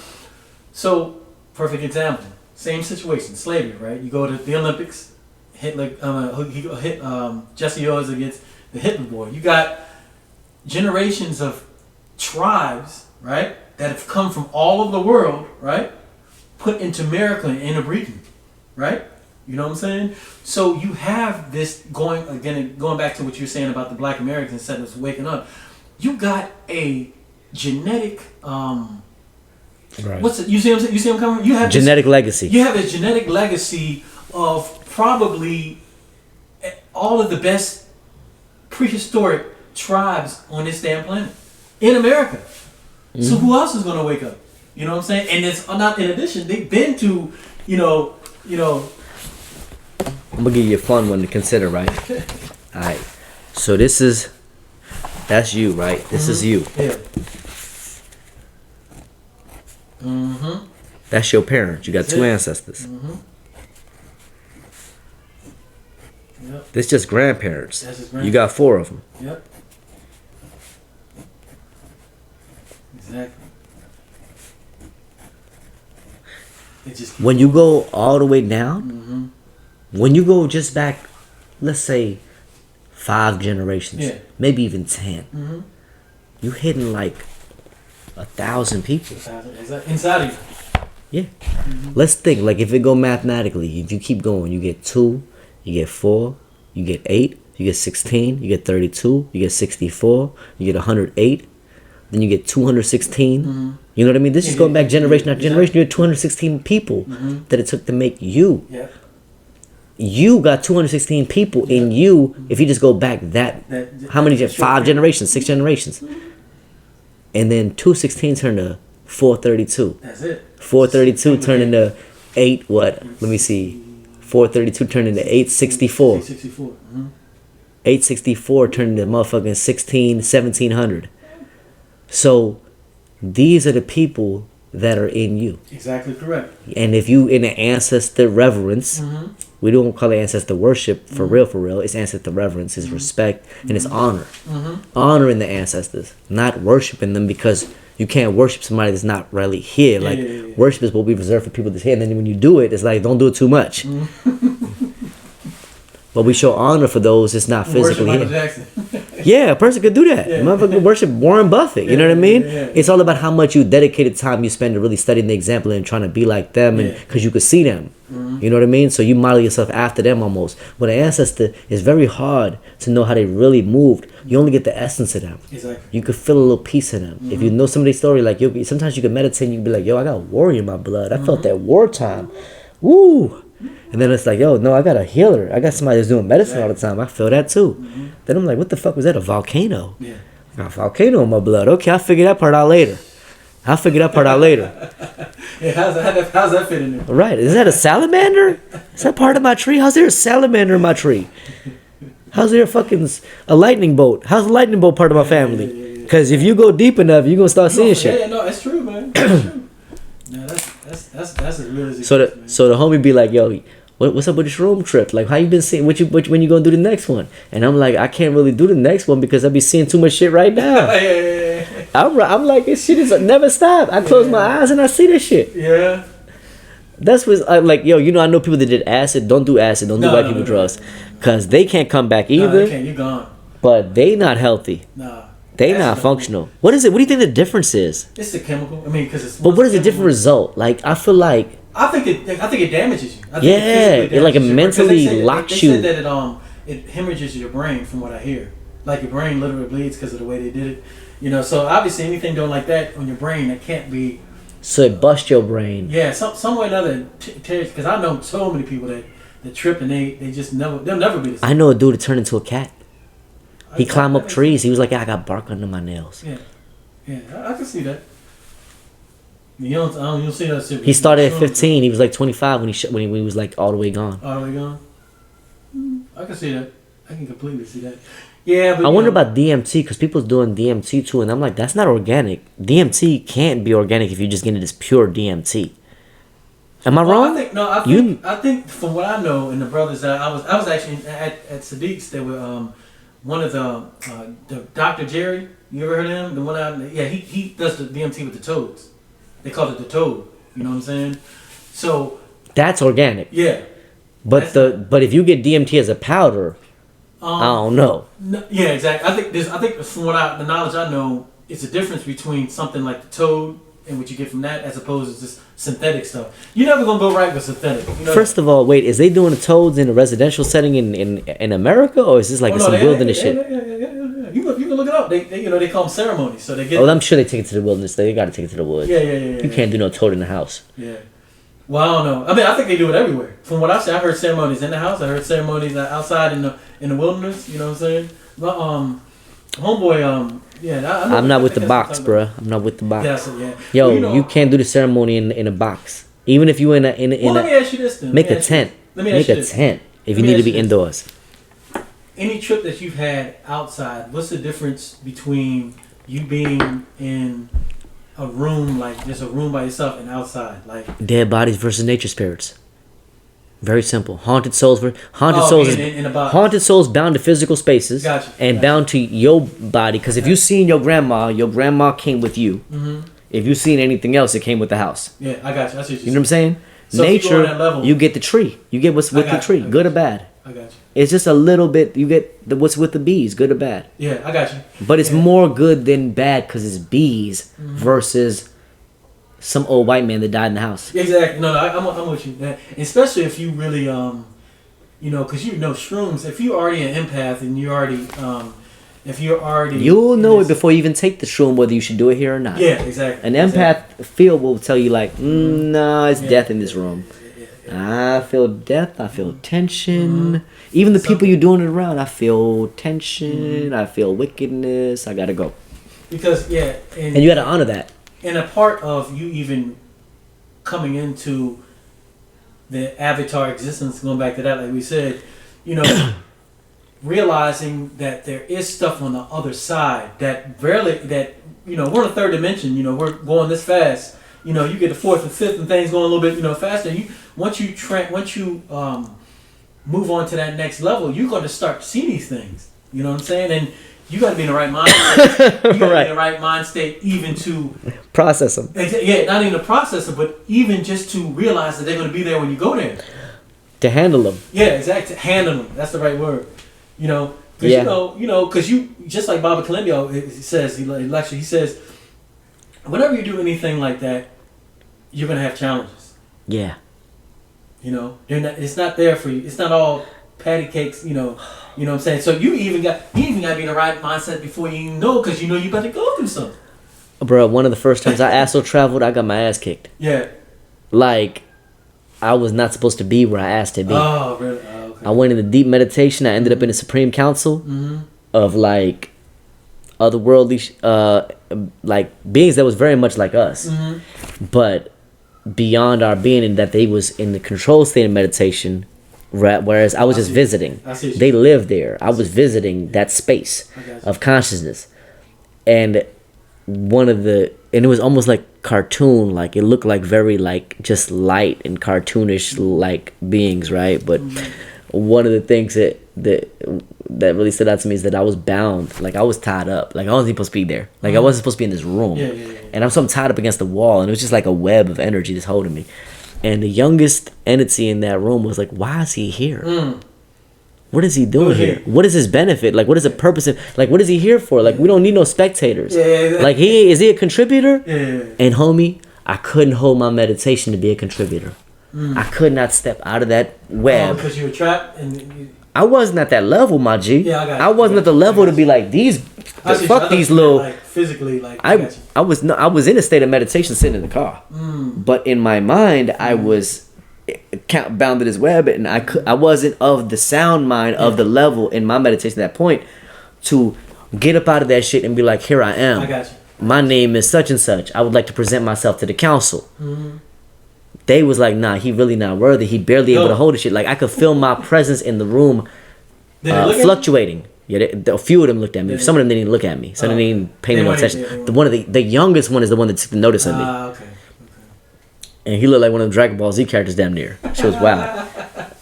So, perfect example. Same situation, slavery, right? You go to the Olympics, Hitler, Jesse Owens against the Hitler boy. You got generations of tribes, right, that have come from all over the world, right, put into America and interbreeding, right? You know what I'm saying? So you have this going back to what you're saying about the Black Americans instead of waking up. You got a genetic Right. what's it? You see what I'm saying? You see what I'm coming? You have genetic legacy. You have a genetic legacy of probably all of the best prehistoric tribes on this damn planet in America. So who else is going to wake up? You know what I'm saying? And it's not in addition. They've been to, you know. I'm gonna give you a fun one to consider, right? All right. So that's you, right? This is you. Yeah. That's your parents. You got two ancestors. Yep. This just grandparents. That's his grandparents. You got 4 of them. Yep. Exactly. When you go all the way down, when you go just back, let's say 5 generations, maybe even 10, you hitting like 1,000 people. Inside of you. Yeah. Let's think, like if it go mathematically, if you keep going, you get 2, you get 4, you get 8, you get 16, you get 32, you get 64, you get 108, then you get 216. You know what I mean? This is going back generation after generation. You had 216 people that it took to make you. Yeah. You got 216 people in you. If you just go back how many? 5 generations, 6 generations, and then 216 turned to 432. That's it. 432 turned into 8. What? Let me see. 432 turned into 864. 864. 864 turned into motherfucking 1700. So these are the people that are in you. Exactly correct. And if you in the ancestor reverence, we don't call it ancestor worship for real. It's ancestor reverence, it's respect, and it's honor. Honoring the ancestors, not worshiping them, because you can't worship somebody that's not really here. Worship is what we reserve for people that's here. And then when you do it, it's like, don't do it too much. But we show honor for those that's not physically here. Jackson. Yeah, a person could do that. Motherfucker worship Warren Buffett. You know what I mean? It's all about how much you dedicated time you spend to really studying the example and trying to be like them, and because you could see them. You know what I mean? So you model yourself after them almost. But an ancestor is very hard to know how they really moved. You only get the essence of them. Exactly. You could feel a little piece of them. If you know somebody's story, like sometimes you can meditate and you can be like, yo, I got war in my blood. I felt that wartime. Woo! And then it's like, yo, no, I got a healer. I got somebody that's doing medicine all the time. I feel that too. Then I'm like, what the fuck was that? A volcano? Yeah. I got a volcano in my blood. Okay, I'll figure that part out later. Yeah, how's that fit in there? Right. Is that a salamander? Is that part of my tree? How's there a salamander in my tree? How's there a lightning bolt? How's the lightning bolt part of my family? Because if you go deep enough, you're going to start seeing shit. Yeah, no, that's true, man. That's true. No, that's a real so the homie be like, yo, what's up with the shroom trip? Like, how you been seeing? When you gonna do the next one? And I'm like, I can't really do the next one because I be seeing too much shit right now. I'm like, this shit is never stop. I close my eyes and I see this shit. Yeah. That's what I'm like, yo. I know people that did acid. Don't do acid. Don't do white people drugs, cause they can't come back either. No, they can't. You're gone. But they not healthy. Nah. They not functional. What is it? What do you think the difference is? It's the chemical. I mean, because it's. But what is the different result? Like, I feel like. I think it damages you. It like it mentally locks you. They said that it hemorrhages your brain, from what I hear. Like your brain literally bleeds because of the way they did it. So obviously anything done like that on your brain, that can't be. So it busts your brain. Yeah, some way or another. Because I know so many people that trip and they just they'll never be the same. I know a dude that turned into a cat. He climbed up trees. He was like, I got bark under my nails. Yeah, I can see that. You don't see that shit. He started at 15. He was like 25 when he was like all the way gone. All the way gone? I can see that. I can completely see that. Yeah, but I wonder about DMT, because people's doing DMT too, and I'm like, that's not organic. DMT can't be organic if you're just getting this pure DMT. Am I wrong? I think from what I know, and the brothers that I was actually at Sadiq's. They were one of the Dr. Jerry. You ever heard of him? The one out. Yeah, he does the DMT with the toads. They call it the toad. You know what I'm saying? So that's organic. Yeah. But if you get DMT as a powder, I don't know. No, yeah, exactly. I think from the knowledge I know, it's a difference between something like the toad and what you get from that, as opposed to just synthetic stuff. You're never gonna go right with synthetic. You know? First of all, wait, is they doing the toads in a residential setting in America, or is this like some wilderness shit? Yeah. You can look it up. They call them ceremonies. So they get. Oh, I'm sure they take it to the wilderness. They got to take it to the woods. Yeah. You can't do no toad in the house. Yeah. Well, I don't know. I mean, I think they do it everywhere. From what I've seen, I heard ceremonies in the house. I heard ceremonies outside in the wilderness. You know what I'm saying? But homeboy, I'm not with the box, bruh. I'm not with the box. Yeah. Yo, well, you can't do the ceremony in a box. Even if you in a let me ask you this then. Make a tent. Make a tent if you need to be indoors. Any trip that you've had outside, what's the difference between you being in a room, like just a room by yourself, and outside, like dead bodies versus nature spirits? Very simple. Haunted souls haunted souls bound to physical spaces bound to your body. Because if you seen your grandma came with you. Mm-hmm. If you seen anything else, it came with the house. Yeah, I got you. I see what you know what I'm saying? So nature, you get the tree. You get what's with the tree, good or bad. I got you. It's just a little bit. You get what's with the bees, good or bad. Yeah, I got you. But it's more good than bad because it's bees versus some old white man that died in the house. Exactly. No, I'm with you. Especially if you really, because shrooms. If you're already an empath and you already, you'll know it before you even take the shroom whether you should do it here or not. Yeah, exactly. An empath field will tell you like, no, it's death in this room. I feel death. I feel tension. Mm-hmm. Even the people you're doing it around, I feel tension. Mm-hmm. I feel wickedness. I gotta go. Because and you gotta honor that. And a part of you even coming into the avatar existence, going back to that, like we said, realizing that there is stuff on the other side that we're in the third dimension. We're going this fast. You get the fourth and fifth, and things going a little bit, faster. Once you move on to that next level, you're going to start to see these things. You know what I'm saying? And you got to be in the right mind state. You got to be in the right mind state even to process them. Yeah, not even to process them, but even just to realize that they're going to be there when you go there. To handle them. Yeah, exactly. To handle them. That's the right word. Because because you just like Baba Kalendio says, he says, whenever you do anything like that, you're gonna have challenges. Yeah. It's not there for you. It's not all patty cakes. You know what I'm saying. So you even got to be in the right mindset before you even know, because you about to go through something. Bro, one of the first times I astral traveled, I got my ass kicked. Yeah. Like, I was not supposed to be where I asked to be. Oh, really? Oh, okay. I went into deep meditation. I ended up in a Supreme Council of like otherworldly, like beings that was very much like us, but beyond our being, in that they was in the control state of meditation, whereas I was just visiting. They lived there. I was visiting that space of consciousness, and it was almost like cartoon, like it looked like very like just light and cartoonish like beings, right? But one of the things that really stood out to me is that I was bound, like I was tied up, like I wasn't supposed to be there, like I wasn't supposed to be in this room, and I'm so tied up against the wall, and it was just like a web of energy just holding me. And the youngest entity in that room was like, "Why is he here? What is he doing here? What is his benefit? Like, what is the purpose of? Like, what is he here for? Like, we don't need no spectators. Like, is he a contributor? And homie, I couldn't hold my meditation to be a contributor. I could not step out of that web because you were trapped I wasn't at that level, my G. Yeah, I got you. I wasn't at the level to be like these little. Like physically, like I was in a state of meditation, sitting in the car, but in my mind, I was bound to this web, and I wasn't of the sound mind of the level in my meditation at that point to get up out of that shit and be like, here I am. I got you. My name is such and such. I would like to present myself to the council. They was like, nah, he really not worthy. He barely able to hold the shit. Like, I could feel my presence in the room fluctuating. Yeah, a few of them looked at me. Some of them didn't even look at me. Some of them didn't even pay me no attention. The youngest one is the one that took the notice of me. Okay. And he looked like one of the Dragon Ball Z characters damn near. She was wild.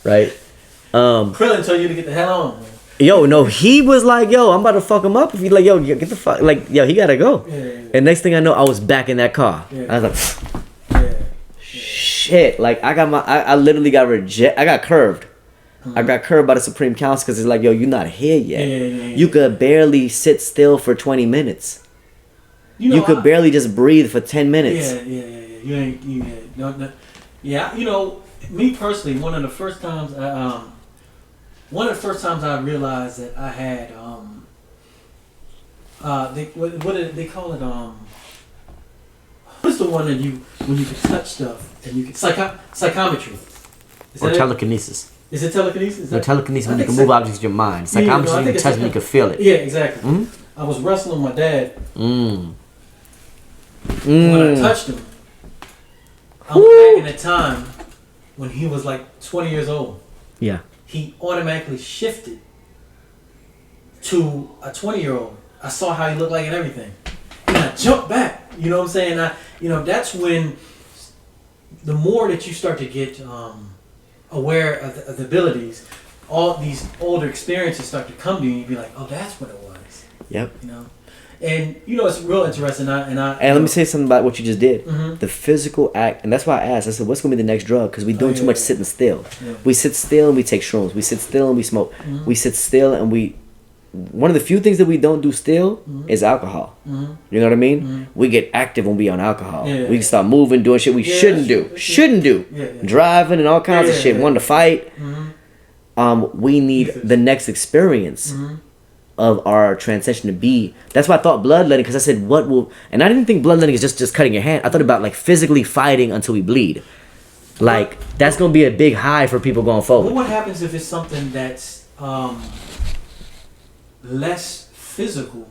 Right? Krillin told you to get the hell on, man. Yo, no, he was like, yo, I'm about to fuck him up. If he's like, yo, get the fuck, like, yo, he gotta go. And next thing I know, I was back in that car. I was like, shit, like I literally got I got curved. I got curved by the Supreme Council because it's like, yo, you're not here yet. You could barely sit still for 20 minutes. You could barely just breathe for 10 minutes. Yeah. You ain't. No. Yeah, me personally, one of the first times I realized that I had what did they call it? What's the one that when you can touch stuff and you can psychometry? Or telekinesis. Is it telekinesis? No, telekinesis when you can move objects with your mind. Psychometry when you can touch them, you can feel it. Yeah, exactly. Mm-hmm. I was wrestling with my dad. When I touched him, I was back in a time when he was like 20 years old. Yeah. He automatically shifted to a 20-year-old. I saw how he looked like and everything. And I jumped back. You know what I'm saying? That's when the more that you start to get aware of the abilities, all these older experiences start to come to you and you be like, oh, that's what it was. Yep. And it's real interesting. And let me say something about what you just did. Mm-hmm. The physical act, and that's why I asked. I said, "What's gonna be the next drug?" Because we're doing too much sitting still. Yeah. We sit still and we take shrooms. We sit still and we smoke. Mm-hmm. We sit still and we. One of the few things that we don't do still is alcohol. Mm-hmm. You know what I mean? Mm-hmm. We get active when we on alcohol. Yeah, we can start moving, doing shit we shouldn't do. Shouldn't do. Yeah. Driving and all kinds of shit. Wanting to fight. Mm-hmm. We need the next experience. Mm-hmm. Of our transition to be. That's why I thought bloodletting, because I said what will, and I didn't think bloodletting is just cutting your hand. I thought about like physically fighting until we bleed. Like that's gonna be a big high for people going forward. Well, what happens if it's something that's less physical?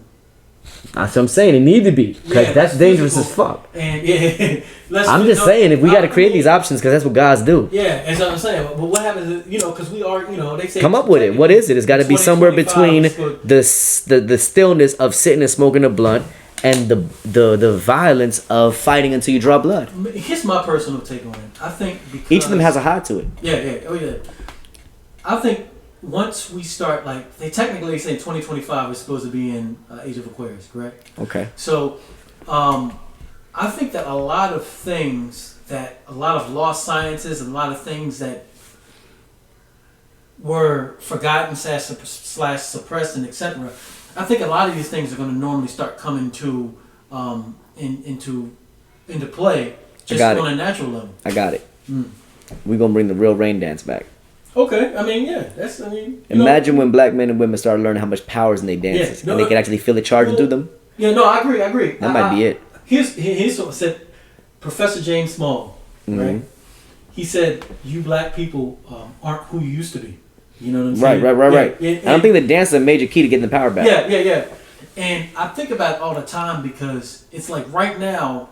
That's what I'm saying. It need to be, because that's dangerous physical. As fuck. And I'm just saying, if we got to create these options, because that's what guys do. Yeah, that's what I'm saying. But what happens? Because we are, they say come up with it. What is it? It's got to be somewhere between the stillness of sitting and smoking a blunt and the violence of fighting until you draw blood. Here's my personal take on it. I think because each of them has a high to it. Yeah. I think. Once we start, like, they technically say 2025 is supposed to be in Age of Aquarius, correct? Okay. So, I think that a lot of things a lot of lost sciences, and a lot of things that were forgotten, slash suppressed, and etc. I think a lot of these things are going to normally start coming to into play just on a natural level. I got it. We're going to bring the real rain dance back. Okay, imagine when black men and women started learning how much power is in their dances, and they could actually feel it charging through them. Yeah, no, I agree. That might be it. Here's what said Professor James Small, right? He said, "You black people aren't who you used to be." You know what I'm saying? Right. I don't think the dance is a major key to getting the power back. Yeah. And I think about it all the time because it's like right now,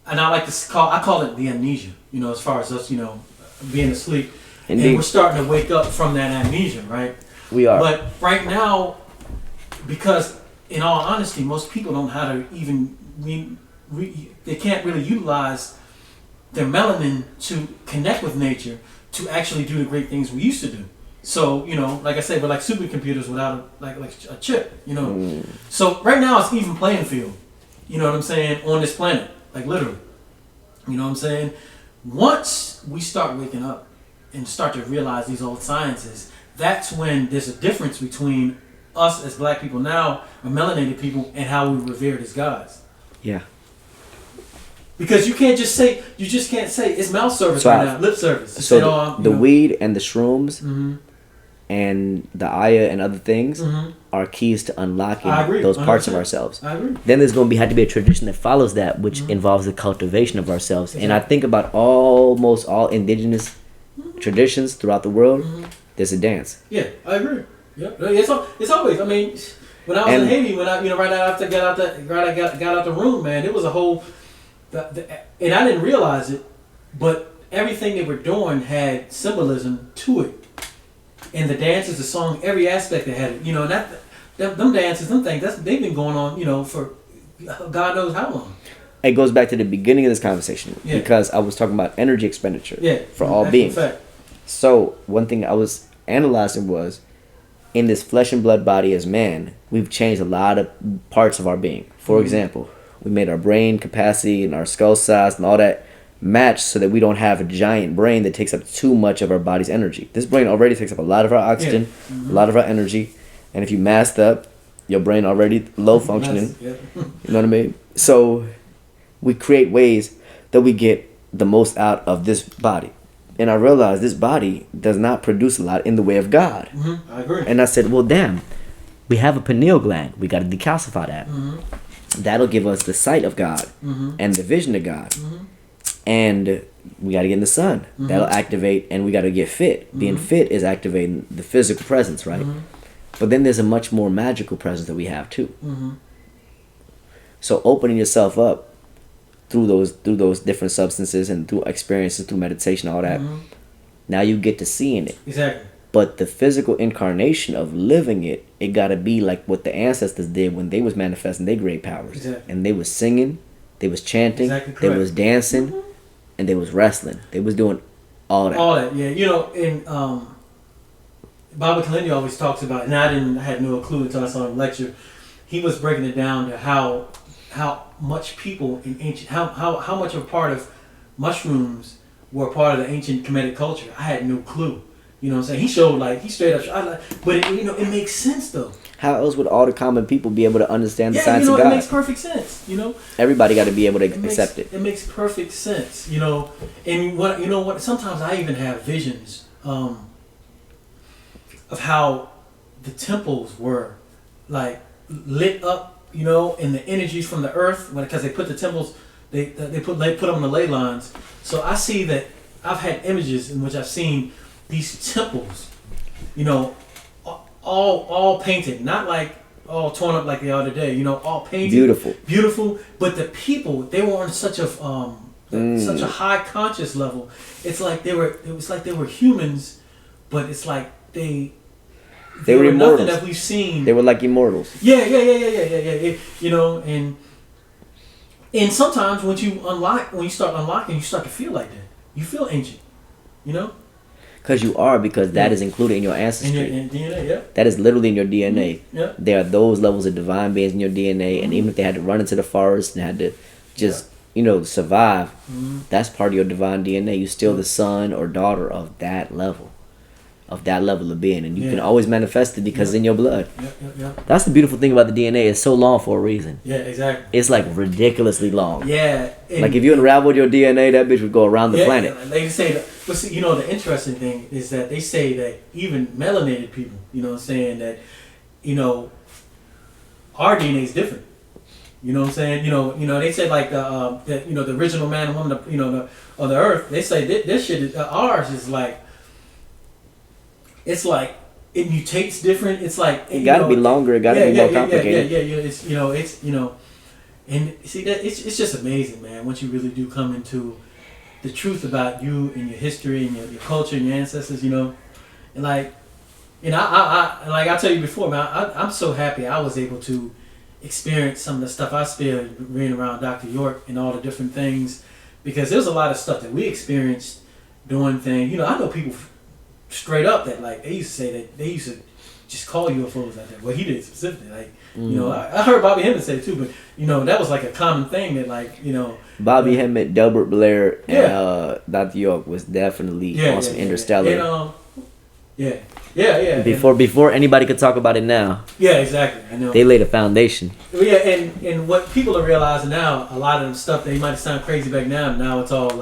and I call it the amnesia. As far as us, being asleep. Indeed. And we're starting to wake up from that amnesia, right? We are. But right now, because in all honesty, most people don't know how to even they can't really utilize their melanin to connect with nature to actually do the great things we used to do. So, like I said, we're like supercomputers without a chip, So right now it's even playing field, you know what I'm saying, on this planet, like literally. You know what I'm saying? Once we start waking up and start to realize these old sciences, that's when there's a difference between us as black people now, or melanated people, and how we revered as gods. Yeah. Because you can't just say it's mouth service right now, lip service. So the weed and the shrooms and the ayah and other things are keys to unlocking those parts of ourselves. I agree. Then there's going to have to be a tradition that follows that, which involves the cultivation of ourselves. Exactly. And I think about almost all indigenous traditions throughout the world, there's a dance. Yeah, I agree. Yeah, it's always. I mean, when I was in Haiti, right after I got out the room, man, it was a whole. And I didn't realize it, but everything they were doing had symbolism to it. And the dances, the song, every aspect that had it, and them dances, them things, they've been going on, for God knows how long. It goes back to the beginning of this conversation because I was talking about energy expenditure for all beings. So one thing I was analyzing was, in this flesh and blood body as man, we've changed a lot of parts of our being. For example, we made our brain capacity and our skull size and all that match so that we don't have a giant brain that takes up too much of our body's energy. This brain already takes up a lot of our oxygen, a lot of our energy, and if you masked up, Your brain already low functioning. Yeah. You know what I mean? So we create ways that we get the most out of this body. And I realized this body does not produce a lot in the way of God. Mm-hmm. I agree. And I said, well, damn, we have a pineal gland. We got to decalcify that. Mm-hmm. That'll give us the sight of God and the vision of God. And we got to get in the sun. That'll activate, and we got to get fit. Being fit is activating the physical presence, right? But then there's a much more magical presence that we have too. So opening yourself up through those different substances and through experiences, through meditation, all that. Now you get to seeing it. Exactly. But the physical incarnation of living it, it gotta be like what the ancestors did when they was manifesting their great powers. Exactly. And they was singing, they was chanting, Exactly they was dancing, and they was wrestling. They was doing all that. All that, yeah. You know, and Baba Kalindi always talks about, and I had no clue until I saw him lecture. He was breaking it down to how much people in ancient, how much of a part of mushrooms were a part of the ancient Kemetic culture. I had no clue. You know what I'm saying? He showed he straight up, but it makes sense though. How else would all the common people be able to understand the Yeah, science you know, of God? it makes perfect sense. You know, Everybody got to be able to accept it. It makes perfect sense. You know, and what? Sometimes I even have visions of how the temples were lit up. You know, and the energies from the earth, because they put the temples, they put them on the ley lines. So I see that I've had images in which I've seen these temples, you know, all painted, not all torn up like they are today. You know, all painted, beautiful. But the people, they were on such a high conscious level. It was like they were humans, but it's like they were immortals. Nothing that we've seen. They were like immortals. Yeah. You know, and sometimes when you start unlocking, you start to feel like that. You feel ancient. You know. Because that is included in your ancestry. In your DNA, yeah. That is literally in your DNA. Yeah. There are those levels of divine beings in your DNA, and even if they had to run into the forest and had to just survive, that's part of your divine DNA. You're still the son or daughter of that level of being, and you can always manifest it because it's in your blood. Yeah. That's the beautiful thing about the DNA. It's so long for a reason. Yeah, exactly. It's ridiculously long. Yeah. If you unraveled your DNA, that bitch would go around the planet. They say that, but see, the interesting thing is that they say that even melanated people, you know what I'm saying, that, our DNA is different. You know what I'm saying? They say the original man and woman, on the earth, they say this shit is, ours is it's like it mutates different. It's like it got to be longer. It got to be more complicated. Yeah. It's and see that it's just amazing, man. Once you really do come into the truth about you and your history and your culture and your ancestors, and I tell you before, man, I'm so happy I was able to experience some of the stuff I experienced reading around Dr. York and all the different things, because there's a lot of stuff that we experienced doing things. I know people straight up that they used to say that they used to just call UFOs like that. Well, he did specifically. I heard Bobby Hemmett say it too, but that was a common thing that Bobby Hemmett, Delbert Blair, and Dr. York was definitely on some interstellar. Yeah. Before anybody could talk about it now. Yeah, exactly. I know. They laid a foundation. Yeah, and what people are realizing now, a lot of the stuff they might sound crazy back now it's all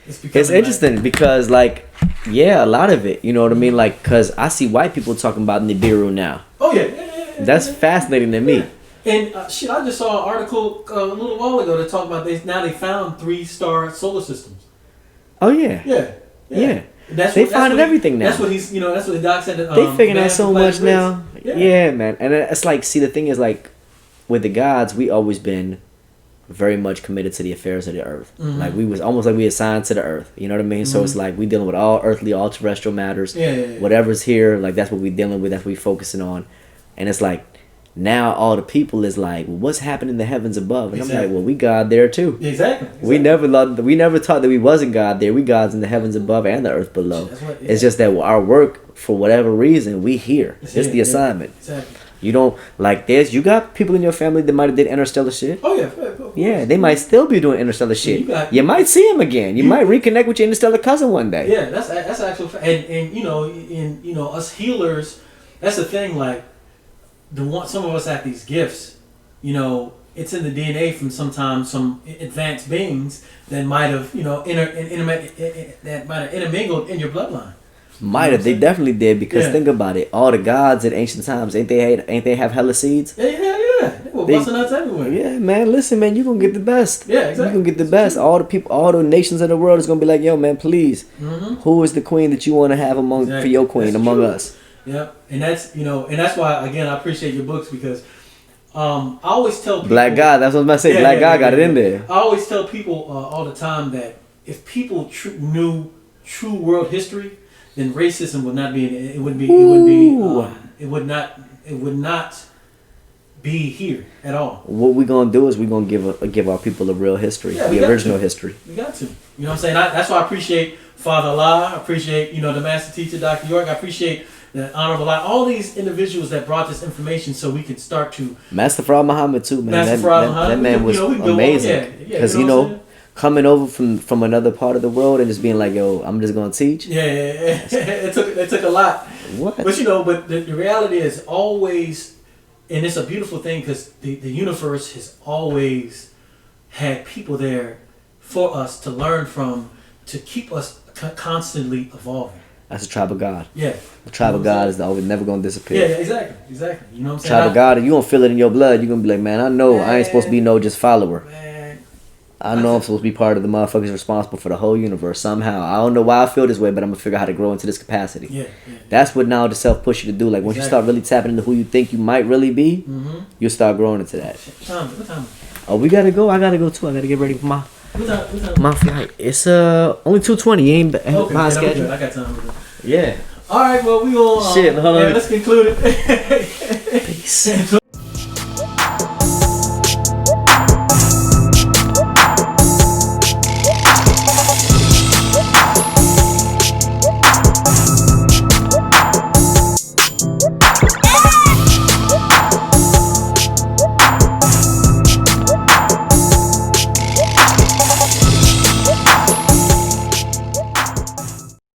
it's interesting because a lot of it, you know what I mean? Because I see white people talking about Nibiru now. Oh yeah. That's fascinating to me. And I just saw an article a little while ago that talked about they found 3-star solar systems. Oh yeah. Yeah. They finding everything now. That's what he's, that's what the doc said. They figuring out so much now. Yeah, man. And it's see, the thing is with the gods, we always been very much committed to the affairs of the earth. We was almost we assigned to the earth. You know what I mean? So it's we dealing with all earthly, all terrestrial matters. Yeah. Whatever's here, that's what we dealing with. That's what we focusing on. And it's now all the people is well, what's happening in the heavens above? And exactly. I'm well, we God there too. Exactly. We never thought that we wasn't God there. We God's in the heavens above and the earth below. It's just that our work, for whatever reason, we here. It's the assignment. Exactly. You don't you got people in your family that might have did interstellar shit. Oh yeah. Yeah, they might still be doing interstellar shit. You might see him again. You might reconnect with your interstellar cousin one day. Yeah, that's actual. And us healers, that's the thing. some of us have these gifts, you know, it's in the DNA from sometimes some advanced beings that might have, you know, intermingled in your bloodline. Might have. They definitely did, because think about it. All the gods in ancient times, ain't they have hella seeds? Yeah. They were busting nuts everywhere. Yeah, man. Listen, man. You gonna get the best. Yeah, exactly. You gonna get the best. All the people, all the nations in the world is gonna be like, yo, man, please. Who is the queen that you want to have for your queen among us? Yeah, and that's why, again, I appreciate your books, because I always tell people, Black God. That's what I was about to say. Black God got it in there. I always tell people all the time that if people knew true world history, then racism would not be. It would not be here at all. What we gonna do is we gonna give our people a real history, the original history. We got to. You know what I'm saying? That's why I appreciate Father Allah. I appreciate, you know, the master teacher, Dr. York. I appreciate the Honorable Allah. All these individuals that brought this information so we can start to. Master Farah Muhammad too, man. That man was amazing. Because you know coming over from another part of the world and just being like, yo, I'm just gonna teach. Yeah. It took a lot. What? But you know, the reality is always, and it's a beautiful thing, because the universe has always had people there for us to learn from, to keep us constantly evolving. That's a tribe of God. Yeah. The tribe of God is always never gonna disappear. Yeah, exactly. You know what I'm saying? Tribe of God, if you gonna feel it in your blood, you're gonna be like, man, I know I ain't supposed to be no just follower. I know I'm supposed to be part of the motherfuckers responsible for the whole universe somehow. I don't know why I feel this way, but I'm gonna figure out how to grow into this capacity. Yeah. That's what now the self push you to do. Like once you start really tapping into who you think you might really be, you'll start growing into that. What time? Oh, we gotta go. I gotta go too. I gotta get ready for my flight. It's only 2:20. You ain't behind schedule. I got time. Yeah. All right. Well, we will. Shit. Hold on. Let's conclude it. Peace.